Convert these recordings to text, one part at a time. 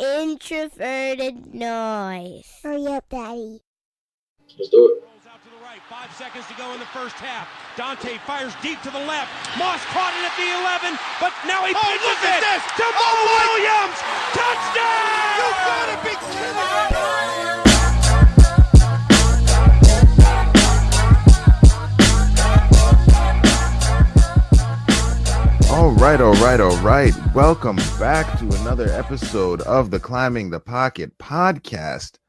introverted noise. Hurry up, Daddy. Let's do it. Rolls out to the right. 5 seconds to go in the first half. Dante fires deep to the left. Moss caught it at the 11, but now he pitches it to Mo Williams. Touchdown! You gotta be kidding me! All right. Welcome back to another episode of the Climbing the Pocket podcast.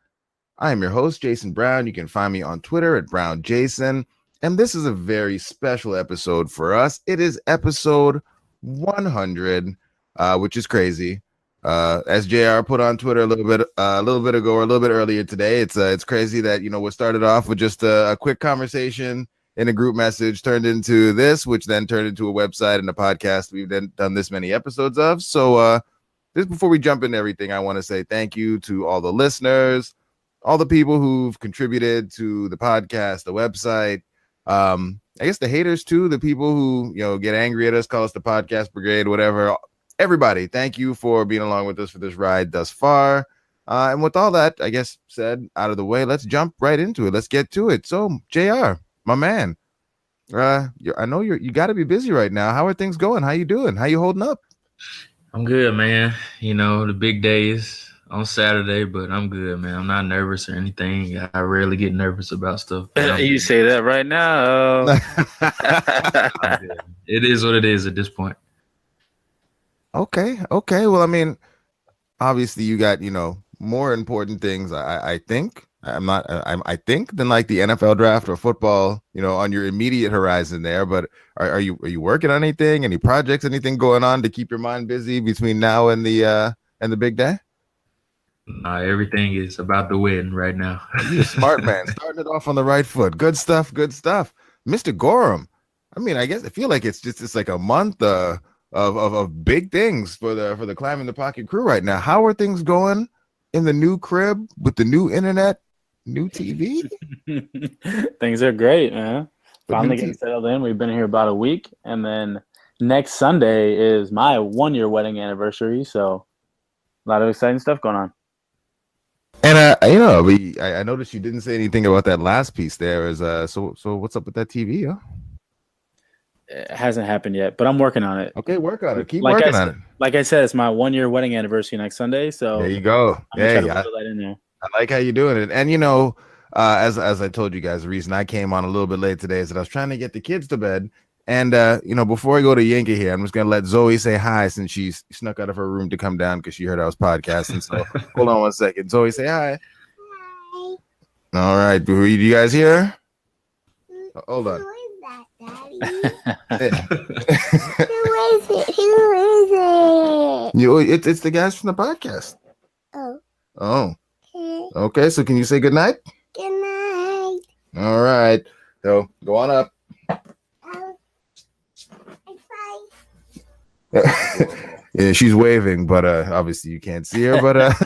I am your host, Jason Brown. You can find me on Twitter at BrownJason. And this is a very special episode for us. It is episode 100, which is crazy. As JR put on Twitter a little bit ago, or a little bit earlier today, it's crazy that, we started off with just a quick conversation in a group message, turned into this, which then turned into a website and a podcast we've then done this many episodes of. So just before we jump into everything, I want to say thank you to all the listeners, all the people who've contributed to the podcast, the website. I guess the haters too, the people who, get angry at us, call us the podcast brigade, whatever. Everybody, thank you for being along with us for this ride thus far. And with all that, I guess, said out of the way, let's jump right into it. Let's get to it. So, JR, my man, I know you got to be busy right now. How are things going? How you doing? How you holding up? I'm good, man. The big day is on Saturday, but I'm good, man. I'm not nervous or anything. I rarely get nervous about stuff. You say that right now. It is what it is at this point. Okay. Well, I mean, obviously you got, more important things, I think. I think than like the NFL draft or football, on your immediate horizon there. But are you working on anything? Any projects? Anything going on to keep your mind busy between now and the big day? Everything is about the win right now. You're a smart man, starting it off on the right foot. Good stuff, Mr. Gorham. I mean, I guess I feel like it's like a month of big things for the Climbing the Pocket crew right now. How are things going in the new crib with the new internet? New TV? Things are great, man. Finally getting settled in. We've been here about a week, and then next Sunday is my 1-year wedding anniversary. So a lot of exciting stuff going on. And I noticed you didn't say anything about that last piece there. So what's up with that TV? Huh? It hasn't happened yet, but I'm working on it. Okay, work on it. Keep working on it. Like I said, it's my 1-year wedding anniversary next Sunday. So there you go. Hey, that in there. I like how you're doing it. And as I told you guys, the reason I came on a little bit late today is that I was trying to get the kids to bed. And before I go to Yinka here, I'm just gonna let Zoe say hi since she snuck out of her room to come down because she heard I was podcasting. So hold on one second. Zoe, say hi. Hi. All right. Do you guys hear? Hold on. Who is it? It's the guys from the podcast. Oh. Okay. So can you say good night? Good night. All right. So go on up. Yeah, she's waving, but obviously you can't see her. But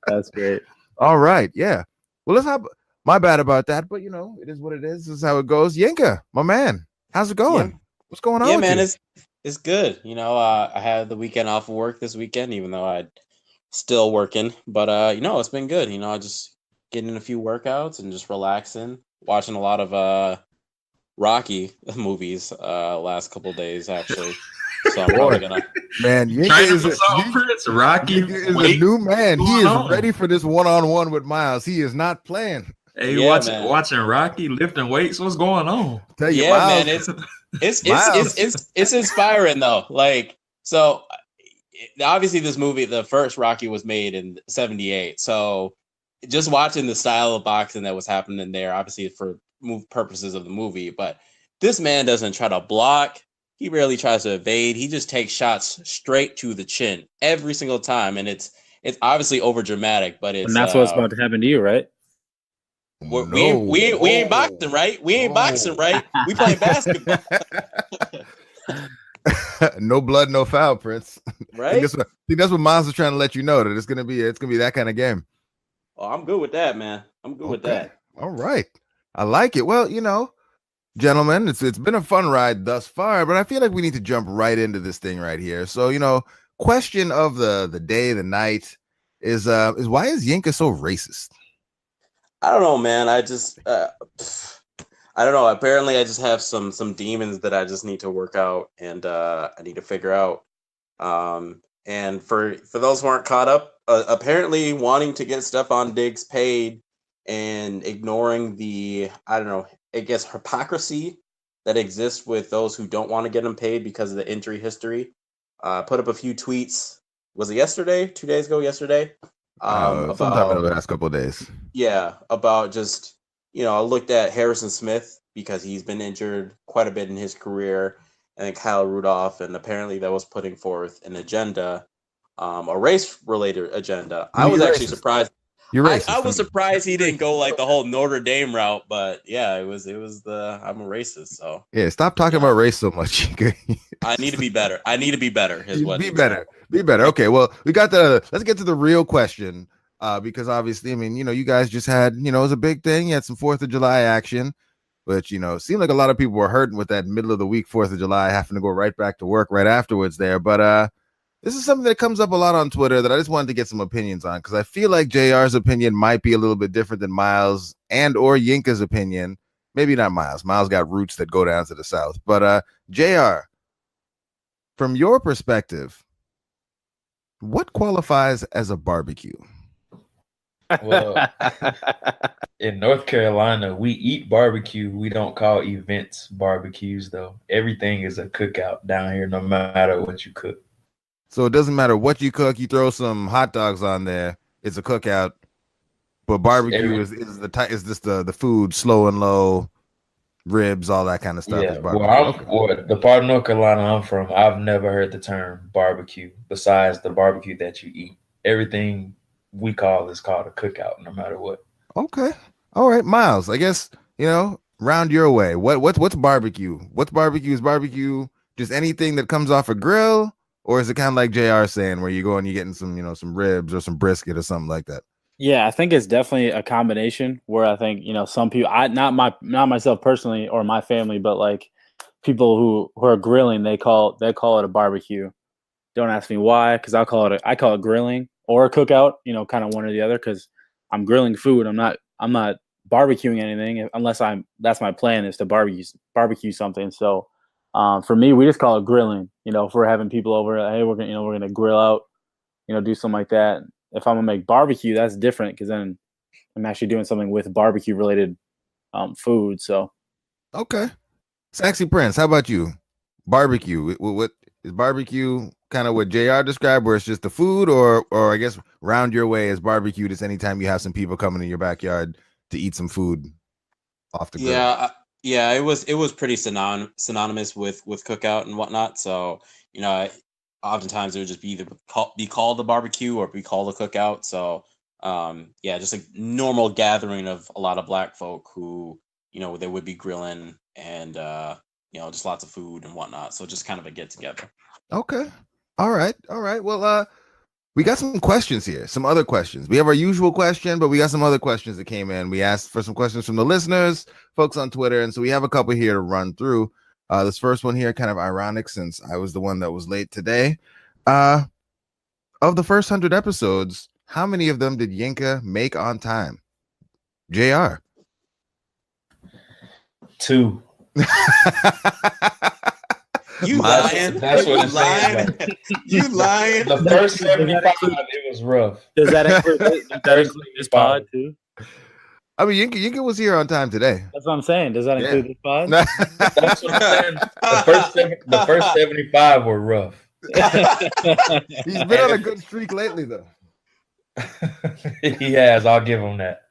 that's great. All right. Yeah. Well, let's have. My bad about that, but it is what it is. This is how it goes. Yinka, my man, how's it going? Yeah. What's going on? Yeah, with man, you? it's good. I had the weekend off of work this weekend, even though I'm still working. But it's been good. Just getting in a few workouts and just relaxing, watching a lot of Rocky movies last couple of days actually. So I'm probably gonna. Man, Yinka is Rocky is a new man. He is ready for this one-on-one with Miles. He is not playing. Hey, watching Rocky lifting weights. What's going on? Tell you, yeah, Miles, man, it's inspiring though. Like, so obviously this movie, the first Rocky, was made in '78. So just watching the style of boxing that was happening there, obviously for purposes of the movie, but this man doesn't try to block. He rarely tries to evade. He just takes shots straight to the chin every single time, and it's obviously over dramatic, but it's. And that's what's about to happen to you, right? We ain't boxing, right? We ain't boxing, right? We play basketball. No blood, no foul, Prince. Right? I think that's what Miles is trying to let you know, that it's gonna be that kind of game. Oh, I'm good with that, man. I'm good with that. All right, I like it. Well, gentlemen, it's been a fun ride thus far, but I feel like we need to jump right into this thing right here. So, question of the day, the night is why is Yinka so racist? I don't know, man. I just I don't know. Apparently, I just have some demons that I just need to work out, and I need to figure out. And for those who aren't caught up, apparently wanting to get Stephon Diggs paid and ignoring the, I don't know, I guess hypocrisy that exists with those who don't want to get him paid because of the injury history. Put up a few tweets. Was it yesterday? 2 days ago? Yesterday? Sometime in the last couple of days. Yeah, about just, I looked at Harrison Smith because he's been injured quite a bit in his career, and then Kyle Rudolph, and apparently that was putting forth an agenda, a race-related agenda. I was actually surprised. You're racist. I was surprised he didn't go like the whole Notre Dame route, but yeah, it was the I'm a racist, so yeah. Stop talking about race so much. I need to be better. Be better. Okay, well, let's get to the real question. Because obviously, I mean, you guys just had, it was a big thing. You had some 4th of July action, but it seemed like a lot of people were hurting with that middle of the week 4th of July, having to go right back to work right afterwards there. But this is something that comes up a lot on Twitter that I just wanted to get some opinions on, because I feel like JR's opinion might be a little bit different than Miles and or Yinka's opinion. Maybe not Miles. Miles got roots that go down to the south. But JR, from your perspective, what qualifies as a barbecue? Well, in North Carolina, we eat barbecue. We don't call events barbecues, though. Everything is a cookout down here, no matter what you cook. So it doesn't matter what you cook. You throw some hot dogs on there, it's a cookout. But barbecue is the food, slow and low, ribs, all that kind of stuff. Yeah, well, the part of North Carolina I'm from, I've never heard the term barbecue besides the barbecue that you eat. Everything we call is called a cookout, no matter what. Okay, all right, Miles. I guess round your way. What's barbecue? What's barbecue? Is barbecue just anything that comes off a grill, or is it kind of like JR saying where you go and you're getting some some ribs or some brisket or something like that? Yeah, I think it's definitely a combination where I think, some people, not myself personally or my family, but like people who are grilling, they call it a barbecue. Don't ask me why, because I call it grilling or a cookout, kind of one or the other, because I'm grilling food. I'm not barbecuing anything unless that's my plan is to barbecue something. So for me, we just call it grilling. If we're having people over, hey, we're gonna grill out, do something like that. If I'm gonna make barbecue, that's different because then I'm actually doing something with barbecue related food. So, okay, Sexy Prince, how about you? Barbecue. What is barbecue? Kind of what JR described, where it's just the food, or I guess round your way is barbecue just anytime you have some people coming in your backyard to eat some food off the grill. Yeah, it was pretty synonymous with cookout and whatnot. So oftentimes it would just be be called the barbecue or be called a cookout. So just a normal gathering of a lot of Black folk who they would be grilling and just lots of food and whatnot. So just kind of a get together. Okay. All right. Well, we got some questions here, some other questions. We have our usual question, but we got some other questions that came in. We asked for some questions from the listeners, folks on Twitter, and so we have a couple here to run through. This first one here, kind of ironic since I was the one that was late today. Of the first 100 episodes, how many of them did Yinka make on time? JR. 2. You lying? That's what it's saying. Like, you lying? The first 75, it was rough. Does that include this pod too? I mean, Yinka was here on time today. That's what I'm saying. Does that include this pod? That's what I'm saying. The first 75 were rough. He's been on a good streak lately, though. He has. I'll give him that.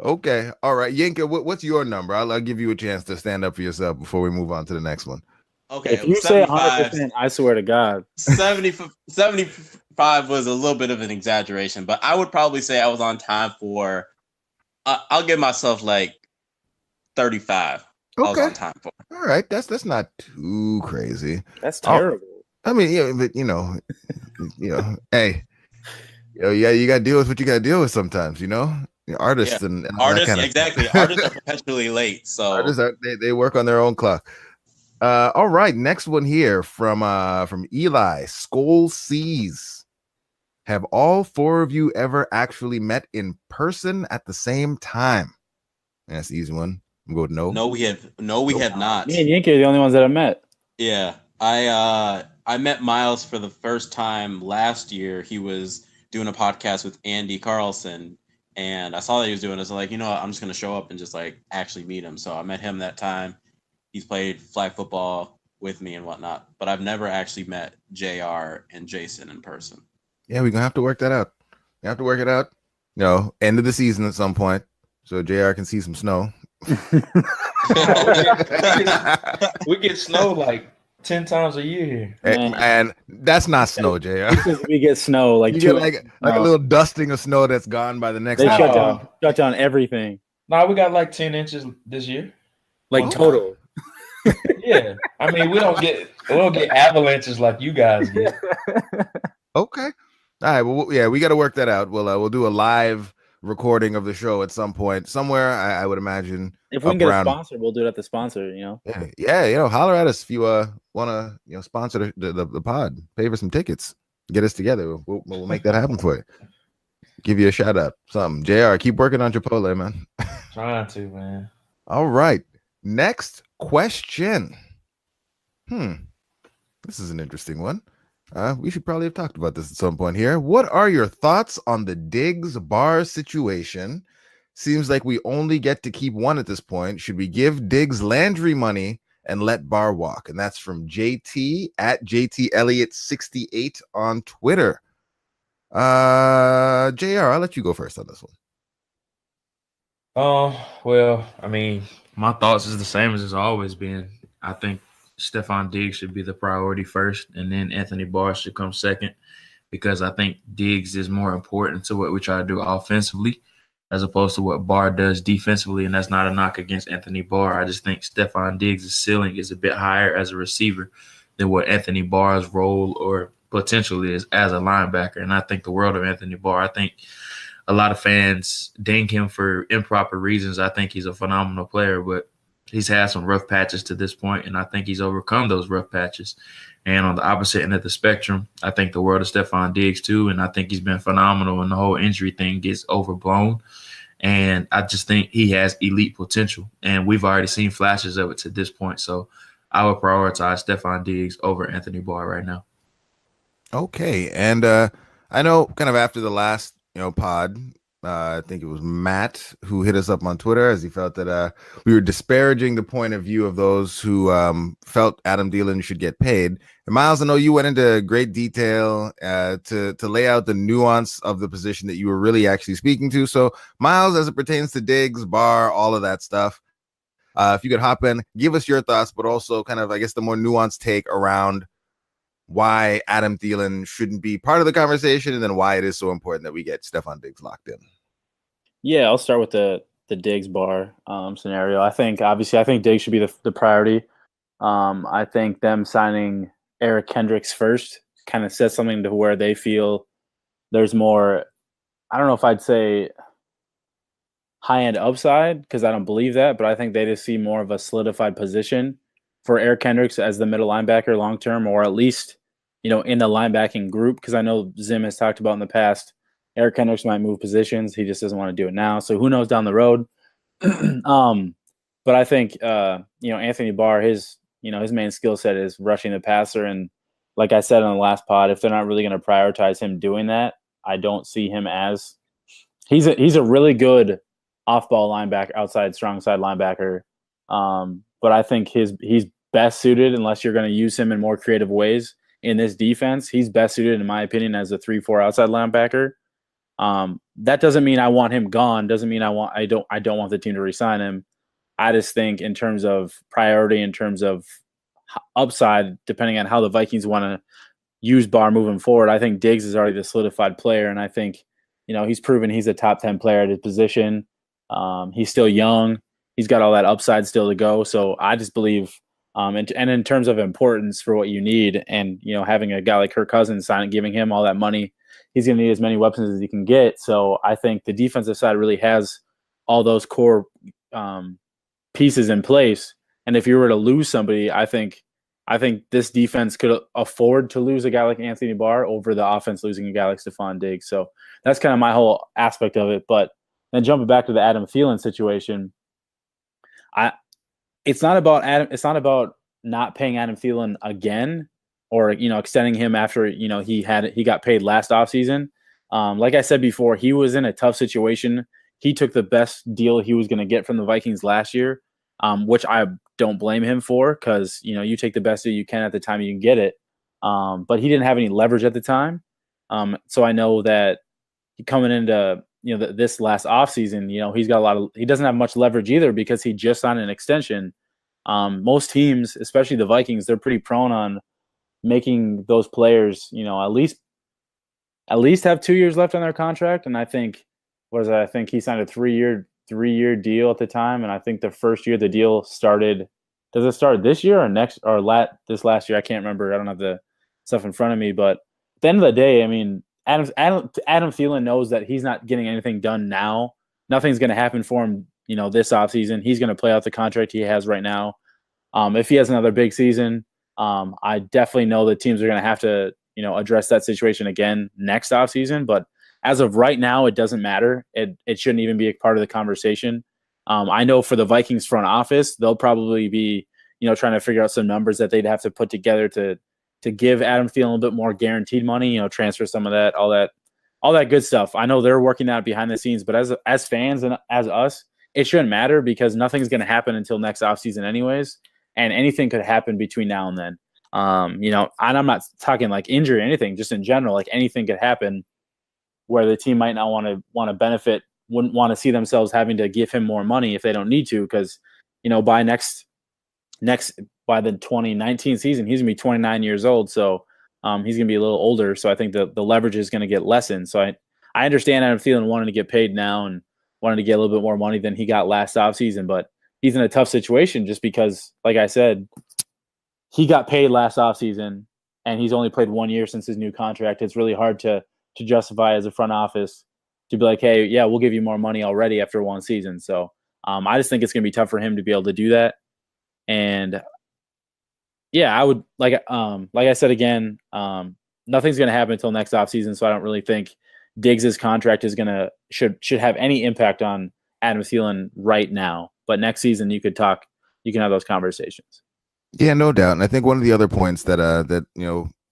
Okay. All right. Yinka, what's your number? I'll give you a chance to stand up for yourself before we move on to the next one. Okay. If you say 100%, I swear to God. 75 was a little bit of an exaggeration, but I would probably say I was on time for, I'll give myself like 35. Okay. I was on time for. All right. That's not too crazy. That's terrible. I mean, but hey, you got to deal with what you got to deal with sometimes, artists and artists, exactly. Artists are perpetually late. So artists they work on their own clock. All right, next one here from Eli Skoll Seas. Have all four of you ever actually met in person at the same time? That's the easy one. I'm going no. No, we have not. Me and Yinka are the only ones that I met. Yeah, I met Miles for the first time last year. He was doing a podcast with Andy Carlson, and I saw that he was doing it. I was like, you know what? I'm just gonna show up and just like actually meet him. So I met him that time. He's played flag football with me and whatnot, but I've never actually met JR and Jason in person. Yeah, we're gonna have to work that out. We have to work it out. You know, end of the season at some point, so JR can see some snow. We get snow like 10 times a year here. And that's not snow, JR. We get snow like you get like a little dusting of snow that's gone by the next They hour. shut down everything. Nah, we got like 10 inches this year. Like total. Yeah. I mean, we don't get avalanches like you guys get. Okay. All right. Well, yeah, we got to work that out. We'll do a live recording of the show at some point somewhere. I would imagine. If we can get a sponsor, we'll do it at the sponsor. You know. Yeah. You know, holler at us if you want to sponsor the pod. Pay for some tickets. Get us together. We'll make that happen for you. Give you a shout out. Something. JR, keep working on Chipotle, man. Trying to, man. All right. Next question. This is an interesting one. We should probably have talked about this at some point here. What are your thoughts on the Diggs Barr situation? Seems like we only get to keep one at this point. Should we give Diggs Landry money and let Barr walk? And that's from JT at JT Elliott 68 on Twitter. JR, I'll let you go first on this one. Well, I mean, my thoughts is the same as it's always been. I think Stephon Diggs should be the priority first, and then Anthony Barr should come second, because I think Diggs is more important to what we try to do offensively as opposed to what Barr does defensively, and that's not a knock against Anthony Barr. I just think Stephon Diggs' ceiling is a bit higher as a receiver than what Anthony Barr's role or potential is as a linebacker, and I think the world of Anthony Barr. I think a lot of fans ding him for improper reasons. I think he's a phenomenal player, but he's had some rough patches to this point, and I think he's overcome those rough patches. And on the opposite end of the spectrum, I think the world of Stephon Diggs too, and I think he's been phenomenal, and the whole injury thing gets overblown. And I just think he has elite potential, and we've already seen flashes of it to this point. So I would prioritize Stephon Diggs over Anthony Barr right now. Okay, and I know kind of after the last pod, I think it was Matt who hit us up on Twitter as he felt that we were disparaging the point of view of those who felt Adam Thielen should get paid. And Miles, I know you went into great detail to lay out the nuance of the position that you were really actually speaking to. So, Miles, as it pertains to Diggs, Barr, all of that stuff, if you could hop in, give us your thoughts, but also kind of, I guess, the more nuanced take around why Adam Thielen shouldn't be part of the conversation, and then why it is so important that we get Stephon Diggs locked in. Yeah, I'll start with the Diggs Barr scenario. I think Diggs should be the priority. I think them signing Eric Kendricks first kind of says something to where they feel there's more, I don't know if I'd say high-end upside, because I don't believe that, but I think they just see more of a solidified position for Eric Kendricks as the middle linebacker long-term, or at least, in the linebacking group, because I know Zim has talked about in the past, Eric Kendricks might move positions. He just doesn't want to do it now. So who knows down the road? But I think, Anthony Barr, his main skill set is rushing the passer. And like I said on the last pod, if they're not really going to prioritize him doing that, I don't see him as he's a really good off-ball linebacker, outside strong side linebacker. But I think he's best suited, unless you're going to use him in more creative ways in this defense. He's best suited, in my opinion, as a 3-4 outside linebacker. That doesn't mean I want him gone. Doesn't mean I don't want the team to re-sign him. I just think in terms of priority, in terms of upside, depending on how the Vikings want to use Barr moving forward, I think Diggs is already the solidified player, and I think he's proven he's a top 10 player at his position. He's still young. He's got all that upside still to go. So I just believe, and in terms of importance for what you need, and having a guy like Kirk Cousins signing, giving him all that money, he's going to need as many weapons as he can get. So I think the defensive side really has all those core pieces in place And if you were to lose somebody, I think this defense could afford to lose a guy like Anthony Barr over the offense losing a guy like Stephon Diggs. So that's kind of my whole aspect of it. But then jumping back to the Adam Thielen situation, it's not about not paying Adam Thielen again, or extending him after he got paid last offseason. Like I said before, he was in a tough situation. He took the best deal he was going to get from the Vikings last year, which I don't blame him for, because you take the best deal you can at the time you can get it. But he didn't have any leverage at the time. So I know that coming into this last offseason, he doesn't have much leverage either, because he just signed an extension. Most teams, especially the Vikings, they're pretty prone on making those players, at least have 2 years left on their contract. And I think, I think he signed a three-year deal at the time. And I think the first year the deal started, does it start this year or next, or this last year? I can't remember. I don't have the stuff in front of me, but at the end of the day, I mean, Adam Thielen knows that he's not getting anything done now. Nothing's going to happen for him, this offseason. He's going to play out the contract he has right now. If he has another big season, I definitely know the teams are going to have to, address that situation again next offseason. But as of right now, it doesn't matter. It shouldn't even be a part of the conversation. I know for the Vikings front office, they'll probably be, trying to figure out some numbers that they'd have to put together to give Adam Thielen a little bit more guaranteed money, transfer some of that, all that good stuff. I know they're working that behind the scenes, but as fans and as us, it shouldn't matter, because nothing's going to happen until next offseason anyways. And anything could happen between now and then. And I'm not talking like injury or anything, just in general, like anything could happen where the team might not want to benefit, wouldn't want to see themselves having to give him more money if they don't need to, because, by the 2019 season, he's gonna be 29 years old. So he's gonna be a little older. So I think the leverage is gonna get lessened. So I understand Adam Thielen wanting to get paid now and wanted to get a little bit more money than he got last offseason, but he's in a tough situation just because, like I said, he got paid last offseason and he's only played 1 year since his new contract. It's really hard to justify as a front office to be like, hey, yeah, we'll give you more money already after one season. So I just think it's going to be tough for him to be able to do that. And yeah, I would like I said again, nothing's going to happen until next offseason. So I don't really think Diggs's contract is should have any impact on Adam Thielen right now. But next season you can have those conversations. Yeah, no doubt. And I think one of the other points that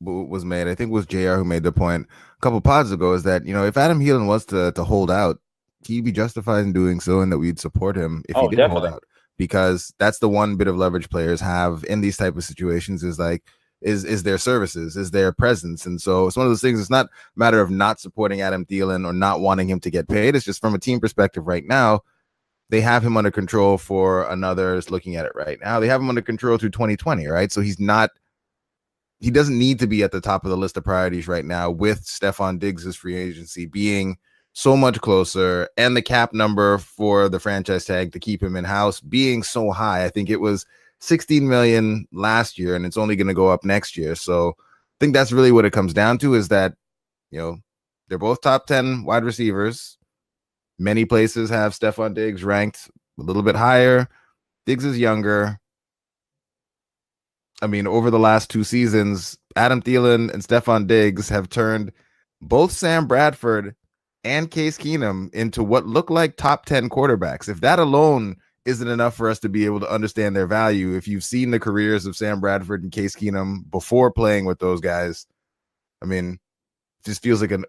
was made, I think was JR who made the point a couple pods ago, is that, if Adam Thielen was to hold out, he'd be justified in doing so, and that we'd support him if he didn't hold out, because that's the one bit of leverage players have in these type of situations, is like, is their services, is their presence. And so it's one of those things. It's not a matter of not supporting Adam Thielen or not wanting him to get paid. It's just from a team perspective right now, they have him under control for another, looking at it right now, they have him under control through 2020, right? So he doesn't need to be at the top of the list of priorities right now, with Stephon Diggs' free agency being so much closer and the cap number for the franchise tag to keep him in house being so high. I think it was $16 million last year, and it's only going to go up next year. So I think that's really what it comes down to, is that, they're both top 10 wide receivers. Many places have Stephon Diggs ranked a little bit higher. Diggs is younger. I mean, over the last 2 seasons, Adam Thielen and Stephon Diggs have turned both Sam Bradford and Case Keenum into what look like top 10 quarterbacks. If that alone isn't enough for us to be able to understand their value, if you've seen the careers of Sam Bradford and Case Keenum before playing with those guys, I mean, it just feels like an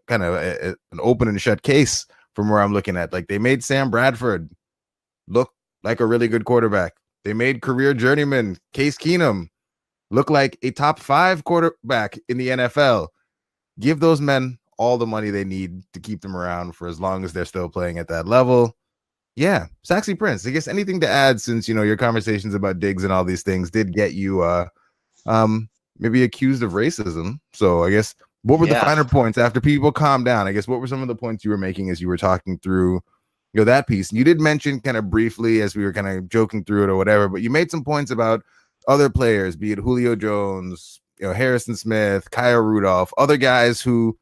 open and shut case from where I'm looking at. Like, they made Sam Bradford look like a really good quarterback. They made career journeyman Case Keenum look like a top 5 quarterback in the NFL. Give those men all the money they need to keep them around for as long as they're still playing at that level. Yeah, Saxy Prince, I guess anything to add, since your conversations about Diggs and all these things did get you maybe accused of racism. So I guess, what were the finer points after people calmed down? I guess, what were some of the points you were making as you were talking through that piece? And you did mention kind of briefly as we were kind of joking through it or whatever, but you made some points about other players, be it Julio Jones, Harrison Smith, Kyle Rudolph, other guys who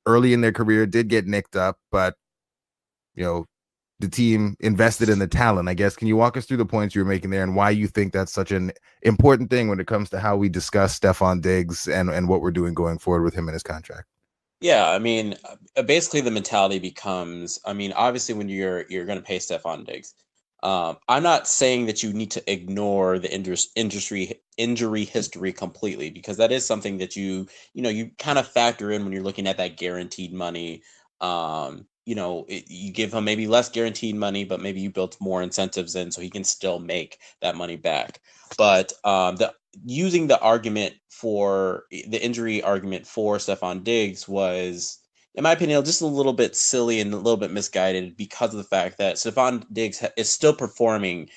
early in their career did get nicked up, but the team invested in the talent. I guess, can you walk us through the points you were making there and why you think that's such an important thing when it comes to how we discuss Stephon Diggs and what we're doing going forward with him and his contract? Yeah, I mean, basically the mentality becomes, I mean, obviously when you're going to pay Stephon Diggs, I'm not saying that you need to ignore the injury history completely, because that is something that you kind of factor in when you're looking at that guaranteed money. You give him maybe less guaranteed money, but maybe you built more incentives in so he can still make that money back. But using the argument for the injury argument for Stephon Diggs was, in my opinion, just a little bit silly and a little bit misguided, because of the fact that Stephon Diggs is still performing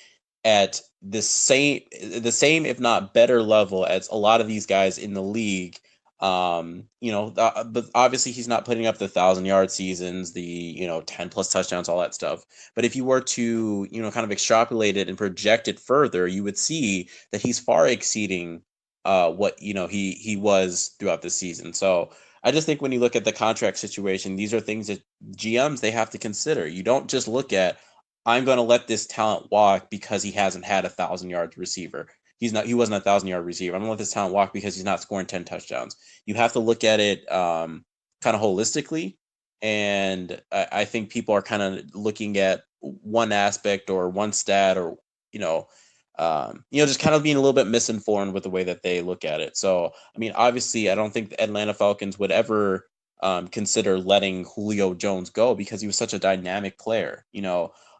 at the same, if not better level as a lot of these guys in the league. But obviously he's not putting up the 1,000-yard seasons, the 10 plus touchdowns, all that stuff. But if you were to kind of extrapolate it and project it further, you would see that he's far exceeding what he was throughout the season. So I just think when you look at the contract situation, these are things that GMs, they have to consider. You don't just look at, I'm going to let this talent walk because he hasn't had a 1,000-yard receiver. He wasn't a 1,000-yard receiver. I'm going to let this talent walk because he's not scoring 10 touchdowns. You have to look at it kind of holistically. And I think people are kind of looking at one aspect or one stat, or, just kind of being a little bit misinformed with the way that they look at it. So, I mean, obviously, I don't think the Atlanta Falcons would ever consider letting Julio Jones go, because he was such a dynamic player.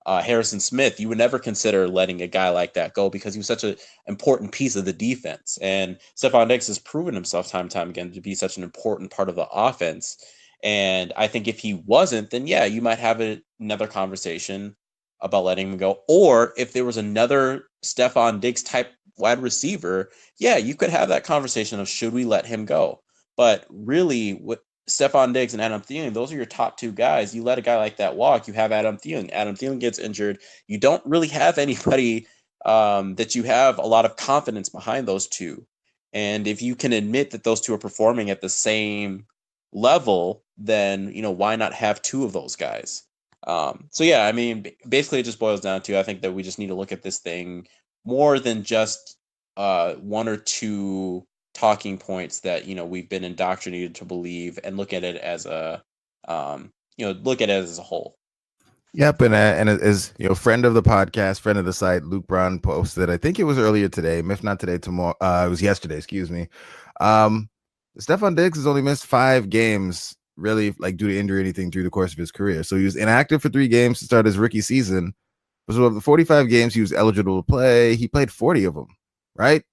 Harrison Smith, you would never consider letting a guy like that go because he was such an important piece of the defense. And Stephon Diggs has proven himself time and time again to be such an important part of the offense. And I think if he wasn't, then yeah, you might have another conversation about letting him go. Or if there was another Stephon Diggs type wide receiver, yeah, you could have that conversation of, should we let him go? But really, what Stephon Diggs and Adam Thielen, those are your top two guys. You let a guy like that walk, you have Adam Thielen. Adam Thielen gets injured. You don't really have anybody that you have a lot of confidence behind those two. And if you can admit that those two are performing at the same level, then, why not have two of those guys? So yeah, I mean, basically it just boils down to, I think that we just need to look at this thing more than just one or two talking points that we've been indoctrinated to believe, and look at it as a whole. Yep, and as friend of the podcast, friend of the site, Luke Brown posted, I think it was earlier today, if not today, tomorrow. It was yesterday, excuse me. Stephon Diggs has only missed 5 games, really, like due to injury or anything, through the course of his career. So he was inactive for 3 games to start his rookie season. So of the 45 games he was eligible to play, he played 40 of them, right?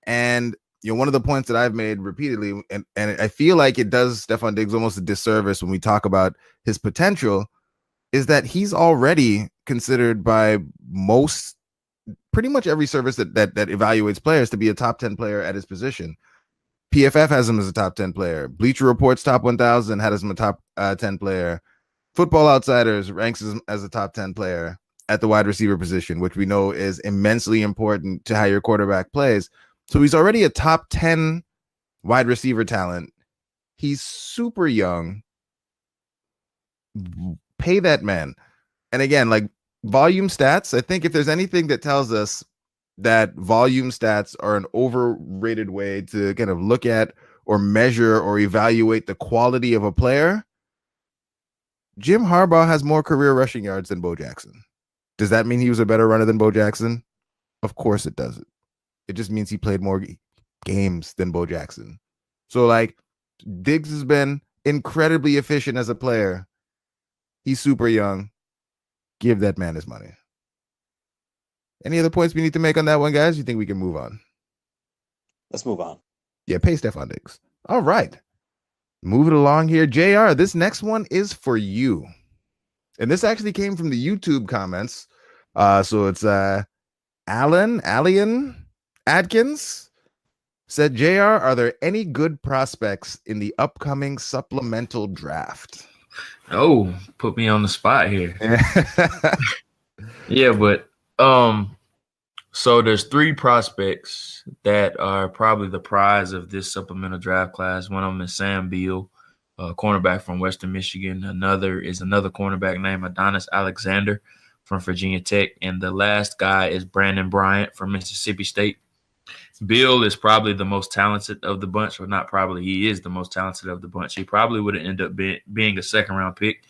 And one of the points that I've made repeatedly, and I feel like it does Stephon Diggs almost a disservice when we talk about his potential, is that he's already considered by pretty much every service that evaluates players to be a top 10 player at his position. PFF has him as a top 10 player. Bleacher Report's top 1,000 had him a top 10 player. Football Outsiders ranks him as a top 10 player at the wide receiver position, which we know is immensely important to how your quarterback plays. So he's already a top 10 wide receiver talent. He's super young. Pay that man. And again, like volume stats, I think if there's anything that tells us that volume stats are an overrated way to kind of look at or measure or evaluate the quality of a player, Jim Harbaugh has more career rushing yards than Bo Jackson. Does that mean he was a better runner than Bo Jackson? Of course it doesn't. It just means he played more games than Bo Jackson. So, like, Diggs has been incredibly efficient as a player. He's super young. Give that man his money. Any other points we need to make on that one, guys? You think we can move on? Let's move on. Yeah, pay Stephon Diggs. All right. Moving along here. JR, this next one is for you. And this actually came from the YouTube comments. So it's Alien Adkins said, JR, are there any good prospects in the upcoming supplemental draft? Oh, put me on the spot here. Yeah, but so there's 3 prospects that are probably the prize of this supplemental draft class. One of them is Sam Beal. cornerback from Western Michigan. Another cornerback named Adonis Alexander from Virginia Tech. And the last guy is Brandon Bryant from Mississippi State. Bill is probably the most talented of the bunch, or not probably, he is the most talented of the bunch. He probably would have ended up being a second-round pick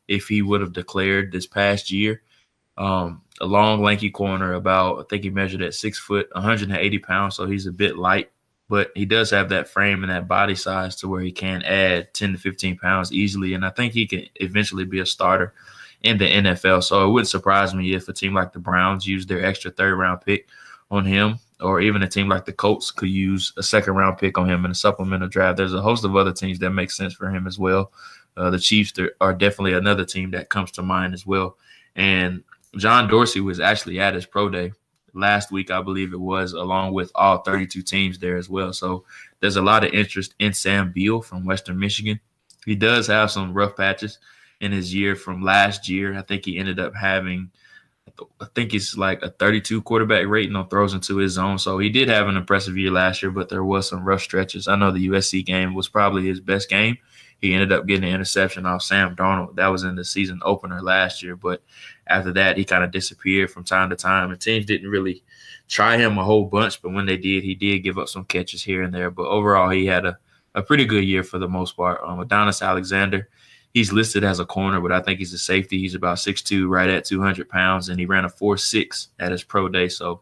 if he would have declared this past year. A long, lanky corner, I think he measured at 6 foot, 180 pounds, so he's a bit light. But he does have that frame and that body size to where he can add 10 to 15 pounds easily, and I think he can eventually be a starter in the NFL. So it wouldn't surprise me if a team like the Browns used their extra third-round pick on him, or even a team like the Colts could use a second-round pick on him in a supplemental draft. There's a host of other teams that make sense for him as well. The Chiefs are definitely another team that comes to mind as well. And John Dorsey was actually at his pro day last week, I believe it was, along with all 32 teams there as well. So there's a lot of interest in Sam Beal from Western Michigan. He does have some rough patches in his year from last year. I think he ended up having, I think it's like a 32 quarterback rating on throws into his zone. So he did have an impressive year last year, but there was some rough stretches. I know the USC game was probably his best game. He ended up getting an interception off Sam Darnold. That was in the season opener last year. But after that, he kind of disappeared from time to time. And teams didn't really try him a whole bunch. But when they did, he did give up some catches here and there. But overall, he had a pretty good year for the most part. Adonis Alexander, he's listed as a corner, but I think he's a safety. He's about 6'2", right at 200 pounds. And he ran a 4.6 at his pro day. So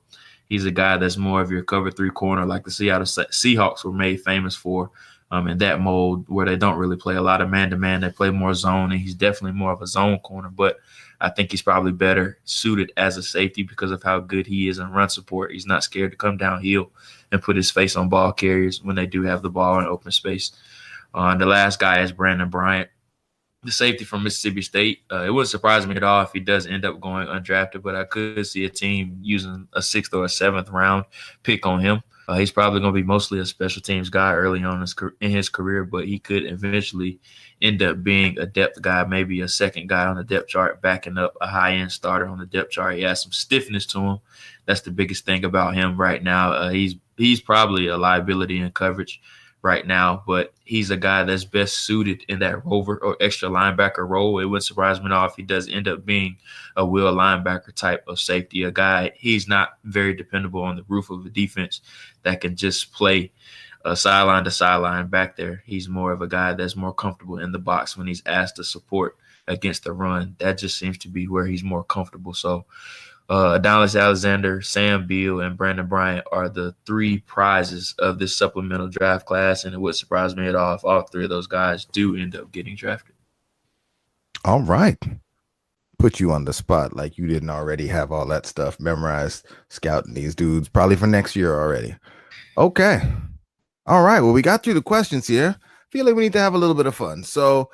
he's a guy that's more of your cover 3 corner like the Seattle Seahawks were made famous for. In that mold where they don't really play a lot of man-to-man. They play more zone, and he's definitely more of a zone corner. But I think he's probably better suited as a safety because of how good he is in run support. He's not scared to come downhill and put his face on ball carriers when they do have the ball in open space. And the last guy is Brandon Bryant, the safety from Mississippi State. It wouldn't surprise me at all if he does end up going undrafted, but I could see a team using a 6th or a 7th round pick on him. He's probably going to be mostly a special teams guy early on in his career, but he could eventually end up being a depth guy, maybe a second guy on the depth chart, backing up a high-end starter on the depth chart. He has some stiffness to him. That's the biggest thing about him right now. He's probably a liability in coverage right now, but he's a guy that's best suited in that rover or extra linebacker role. It wouldn't surprise me at all if he does end up being a will linebacker type of safety, a guy. He's not very dependable on the roof of a defense that can just play sideline to sideline back there. He's more of a guy that's more comfortable in the box when he's asked to support against the run. That just seems to be where he's more comfortable. So Adonis Alexander, Sam Beal, and Brandon Bryant are the 3 prizes of this supplemental draft class, and it would surprise me at all if all 3 of those guys do end up getting drafted. All right. Put you on the spot like you didn't already have all that stuff memorized, scouting these dudes probably for next year already. Okay. All right. Well, we got through the questions here. Feel like we need to have a little bit of fun. So,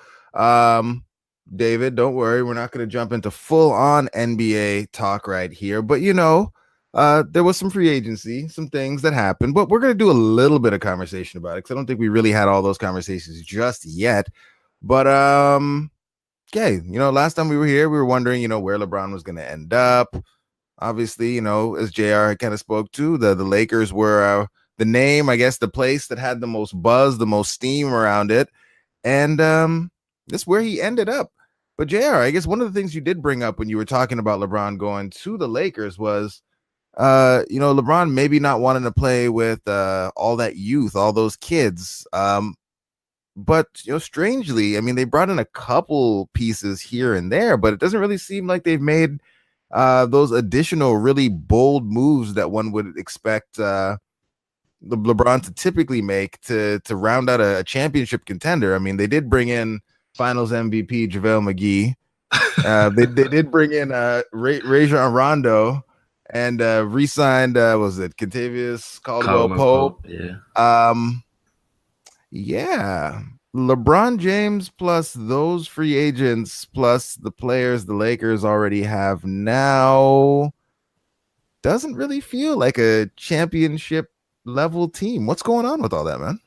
David, don't worry. We're not going to jump into full-on NBA talk right here. But, there was some free agency, some things that happened. But we're going to do a little bit of conversation about it because I don't think we really had all those conversations just yet. But, okay, last time we were here, we were wondering, where LeBron was going to end up. Obviously, as JR kind of spoke to, the Lakers were the name, I guess, the place that had the most buzz, the most steam around it. And that's where he ended up. But JR, I guess one of the things you did bring up when you were talking about LeBron going to the Lakers was, LeBron maybe not wanting to play with all that youth, all those kids. But, strangely, I mean, they brought in a couple pieces here and there, but it doesn't really seem like they've made those additional really bold moves that one would expect LeBron to typically make to round out a championship contender. I mean, they did bring in Finals MVP JaVale McGee. They did bring in Rajon Rondo and re-signed was it Kentavious Caldwell-Pope. Yeah. LeBron James plus those free agents plus the players the Lakers already have now doesn't really feel like a championship level team. What's going on with all that, man?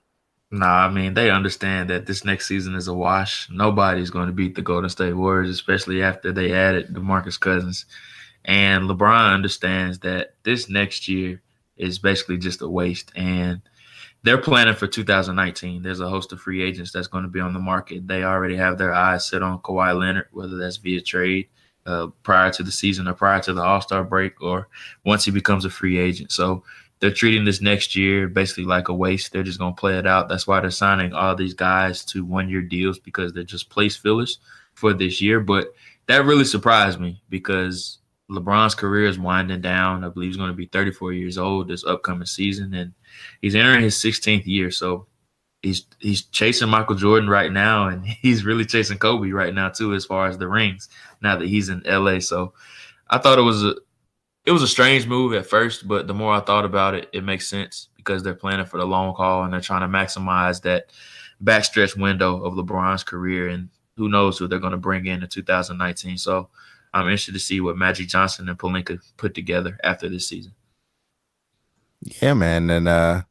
Nah, I mean, they understand that this next season is a wash. Nobody's going to beat the Golden State Warriors, especially after they added DeMarcus Cousins. And LeBron understands that this next year is basically just a waste. And they're planning for 2019. There's a host of free agents that's going to be on the market. They already have their eyes set on Kawhi Leonard, whether that's via trade prior to the season or prior to the All-Star break or once he becomes a free agent. So they're treating this next year basically like a waste. They're just going to play it out. That's why they're signing all these guys to one-year deals, because they're just place fillers for this year. But that really surprised me because LeBron's career is winding down. I believe he's going to be 34 years old this upcoming season, and he's entering his 16th year. So he's chasing Michael Jordan right now, and he's really chasing Kobe right now too, as far as the rings, now that he's in LA. So I thought it was a strange move at first, but the more I thought about it, it makes sense because they're planning for the long haul and they're trying to maximize that backstretch window of LeBron's career, and who knows who they're going to bring in 2019. So I'm interested to see what Magic Johnson and Pelinka put together after this season. Yeah, man. And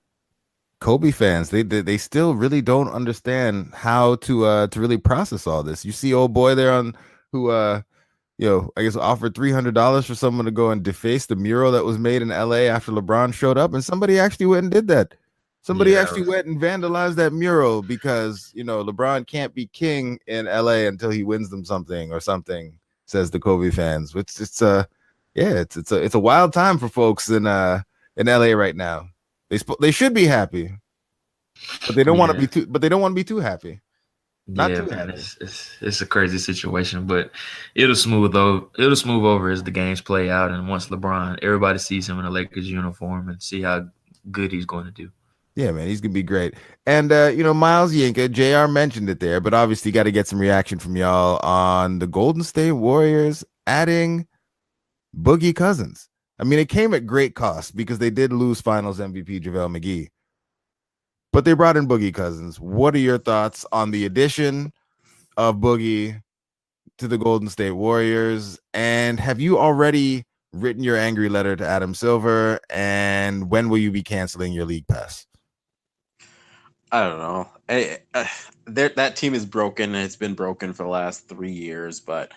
Kobe fans, they still really don't understand how to really process all this. You see old boy there on who I guess offered $300 for someone to go and deface the mural that was made in LA after LeBron showed up, and somebody actually went and did that. Somebody actually went and vandalized that mural because, LeBron can't be king in LA until he wins them something or something, says the Kobe fans. Which it's a wild time for folks in LA right now. They should be happy, but they don't want to be too. But they don't want to be too happy. Not too man, happy. It's a crazy situation, but it'll smooth over as the games play out, and once everybody sees him in a Lakers uniform and see how good he's going to do. Yeah, man, he's gonna be great. And Miles Yinka, JR mentioned it there, but obviously got to get some reaction from y'all on the Golden State Warriors adding Boogie Cousins. I mean, it came at great cost because they did lose Finals MVP JaVale McGee, but they brought in Boogie Cousins. What are your thoughts on the addition of Boogie to the Golden State Warriors? And have you already written your angry letter to Adam Silver? And when will you be canceling your league pass? I don't know. That team is broken, and it's been broken for the last 3 years. But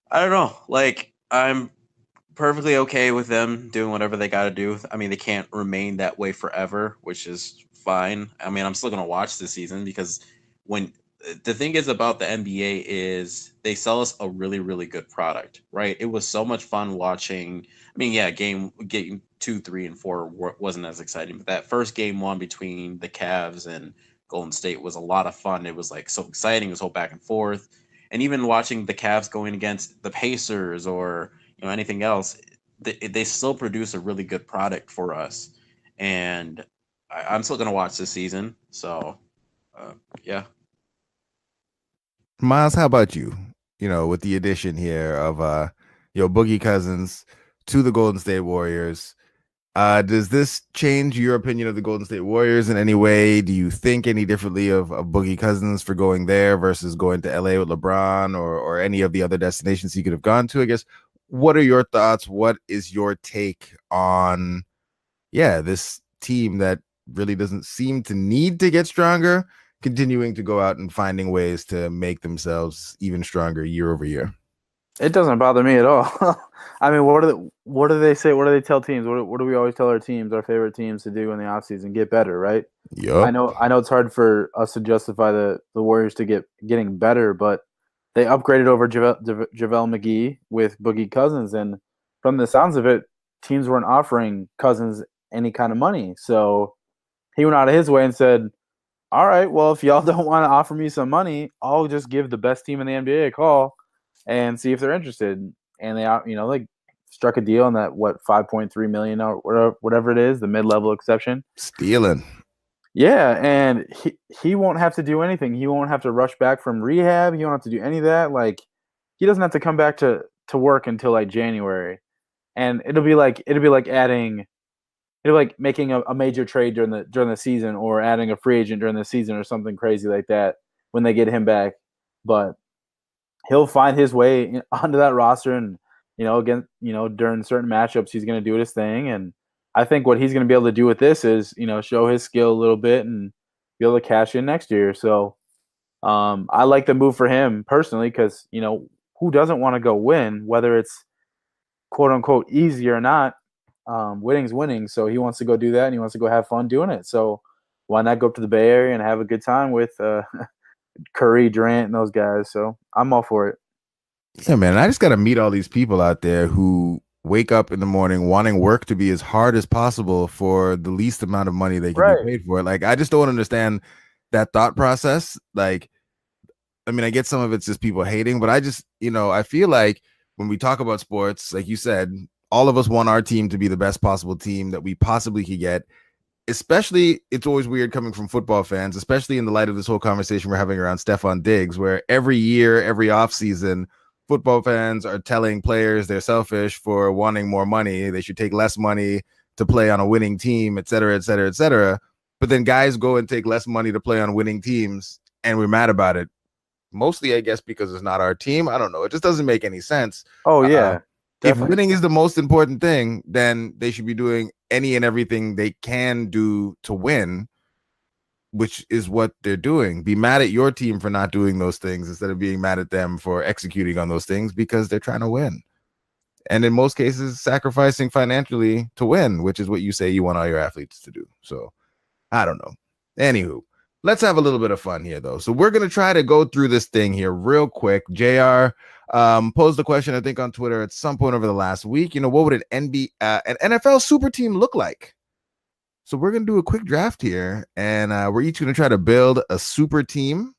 I don't know. Like, I'm perfectly okay with them doing whatever they got to do. I mean, they can't remain that way forever, which is fine. I mean, I'm still going to watch this season because when the thing is about the NBA is they sell us a really, really good product, right? It was so much fun watching. I mean, yeah, game 2, 3, and 4 wasn't as exciting, but that first game 1 between the Cavs and Golden State was a lot of fun. It was like so exciting. It was so back and forth. And even watching the Cavs going against the Pacers or anything else, they still produce a really good product for us. And I'm still going to watch this season. So, yeah. Miles, how about you? With the addition here of Boogie Cousins to the Golden State Warriors, does this change your opinion of the Golden State Warriors in any way? Do you think any differently of Boogie Cousins for going there versus going to LA with LeBron or any of the other destinations he could have gone to? I guess, what are your thoughts? What is your take on, this team that really doesn't seem to need to get stronger, continuing to go out and finding ways to make themselves even stronger year over year? It doesn't bother me at all. I mean, what do they say? What do they tell teams? What do we always tell our teams, our favorite teams, to do in the offseason? Get better, right? Yep. I know it's hard for us to justify the Warriors to getting better, but they upgraded over JaVale McGee with Boogie Cousins, and from the sounds of it, teams weren't offering Cousins any kind of money. So he went out of his way and said, all right, well, if y'all don't want to offer me some money, I'll just give the best team in the NBA a call and see if they're interested. And they, struck a deal on that, $5.3 million or whatever it is, the mid-level exception. Stealing. Yeah, and he won't have to do anything. He won't have to rush back from rehab. He won't have to do any of that. Like, he doesn't have to come back to work until like January. And it'll be like making a major trade during the season, or adding a free agent during the season or something crazy like that when they get him back. But he'll find his way onto that roster, and during certain matchups he's going to do his thing. And I think what he's going to be able to do with this is show his skill a little bit and be able to cash in next year. So I like the move for him personally, because who doesn't want to go win, whether it's quote unquote easy or not. Winning's winning, so he wants to go do that, and he wants to go have fun doing it. So why not go up to the Bay Area and have a good time with Curry, Durant, and those guys? So I'm all for it. Yeah, man. I just got to meet all these people out there who wake up in the morning wanting work to be as hard as possible for the least amount of money they can be paid for. Like, I just don't understand that thought process. Like, I mean, I get some of it's just people hating, but I just, I feel like when we talk about sports, like you said, all of us want our team to be the best possible team that we possibly could get. Especially, it's always weird coming from football fans, especially in the light of this whole conversation we're having around Stephon Diggs, where every year, every offseason, football fans are telling players they're selfish for wanting more money. They should take less money to play on a winning team, et cetera, et cetera, et cetera. But then guys go and take less money to play on winning teams, and we're mad about it. Mostly, I guess, because it's not our team. I don't know. It just doesn't make any sense. Oh, yeah. If winning is the most important thing, then they should be doing any and everything they can do to win, which is what they're doing. Be mad at your team for not doing those things instead of being mad at them for executing on those things because they're trying to win. And in most cases, sacrificing financially to win, which is what you say you want all your athletes to do. So I don't know. Anywho, let's have a little bit of fun here, though. So we're going to try to go through this thing here real quick. JR posed the question, I think, on Twitter at some point over the last week. What would an NFL super team look like? So we're going to do a quick draft here, and we're each going to try to build a super team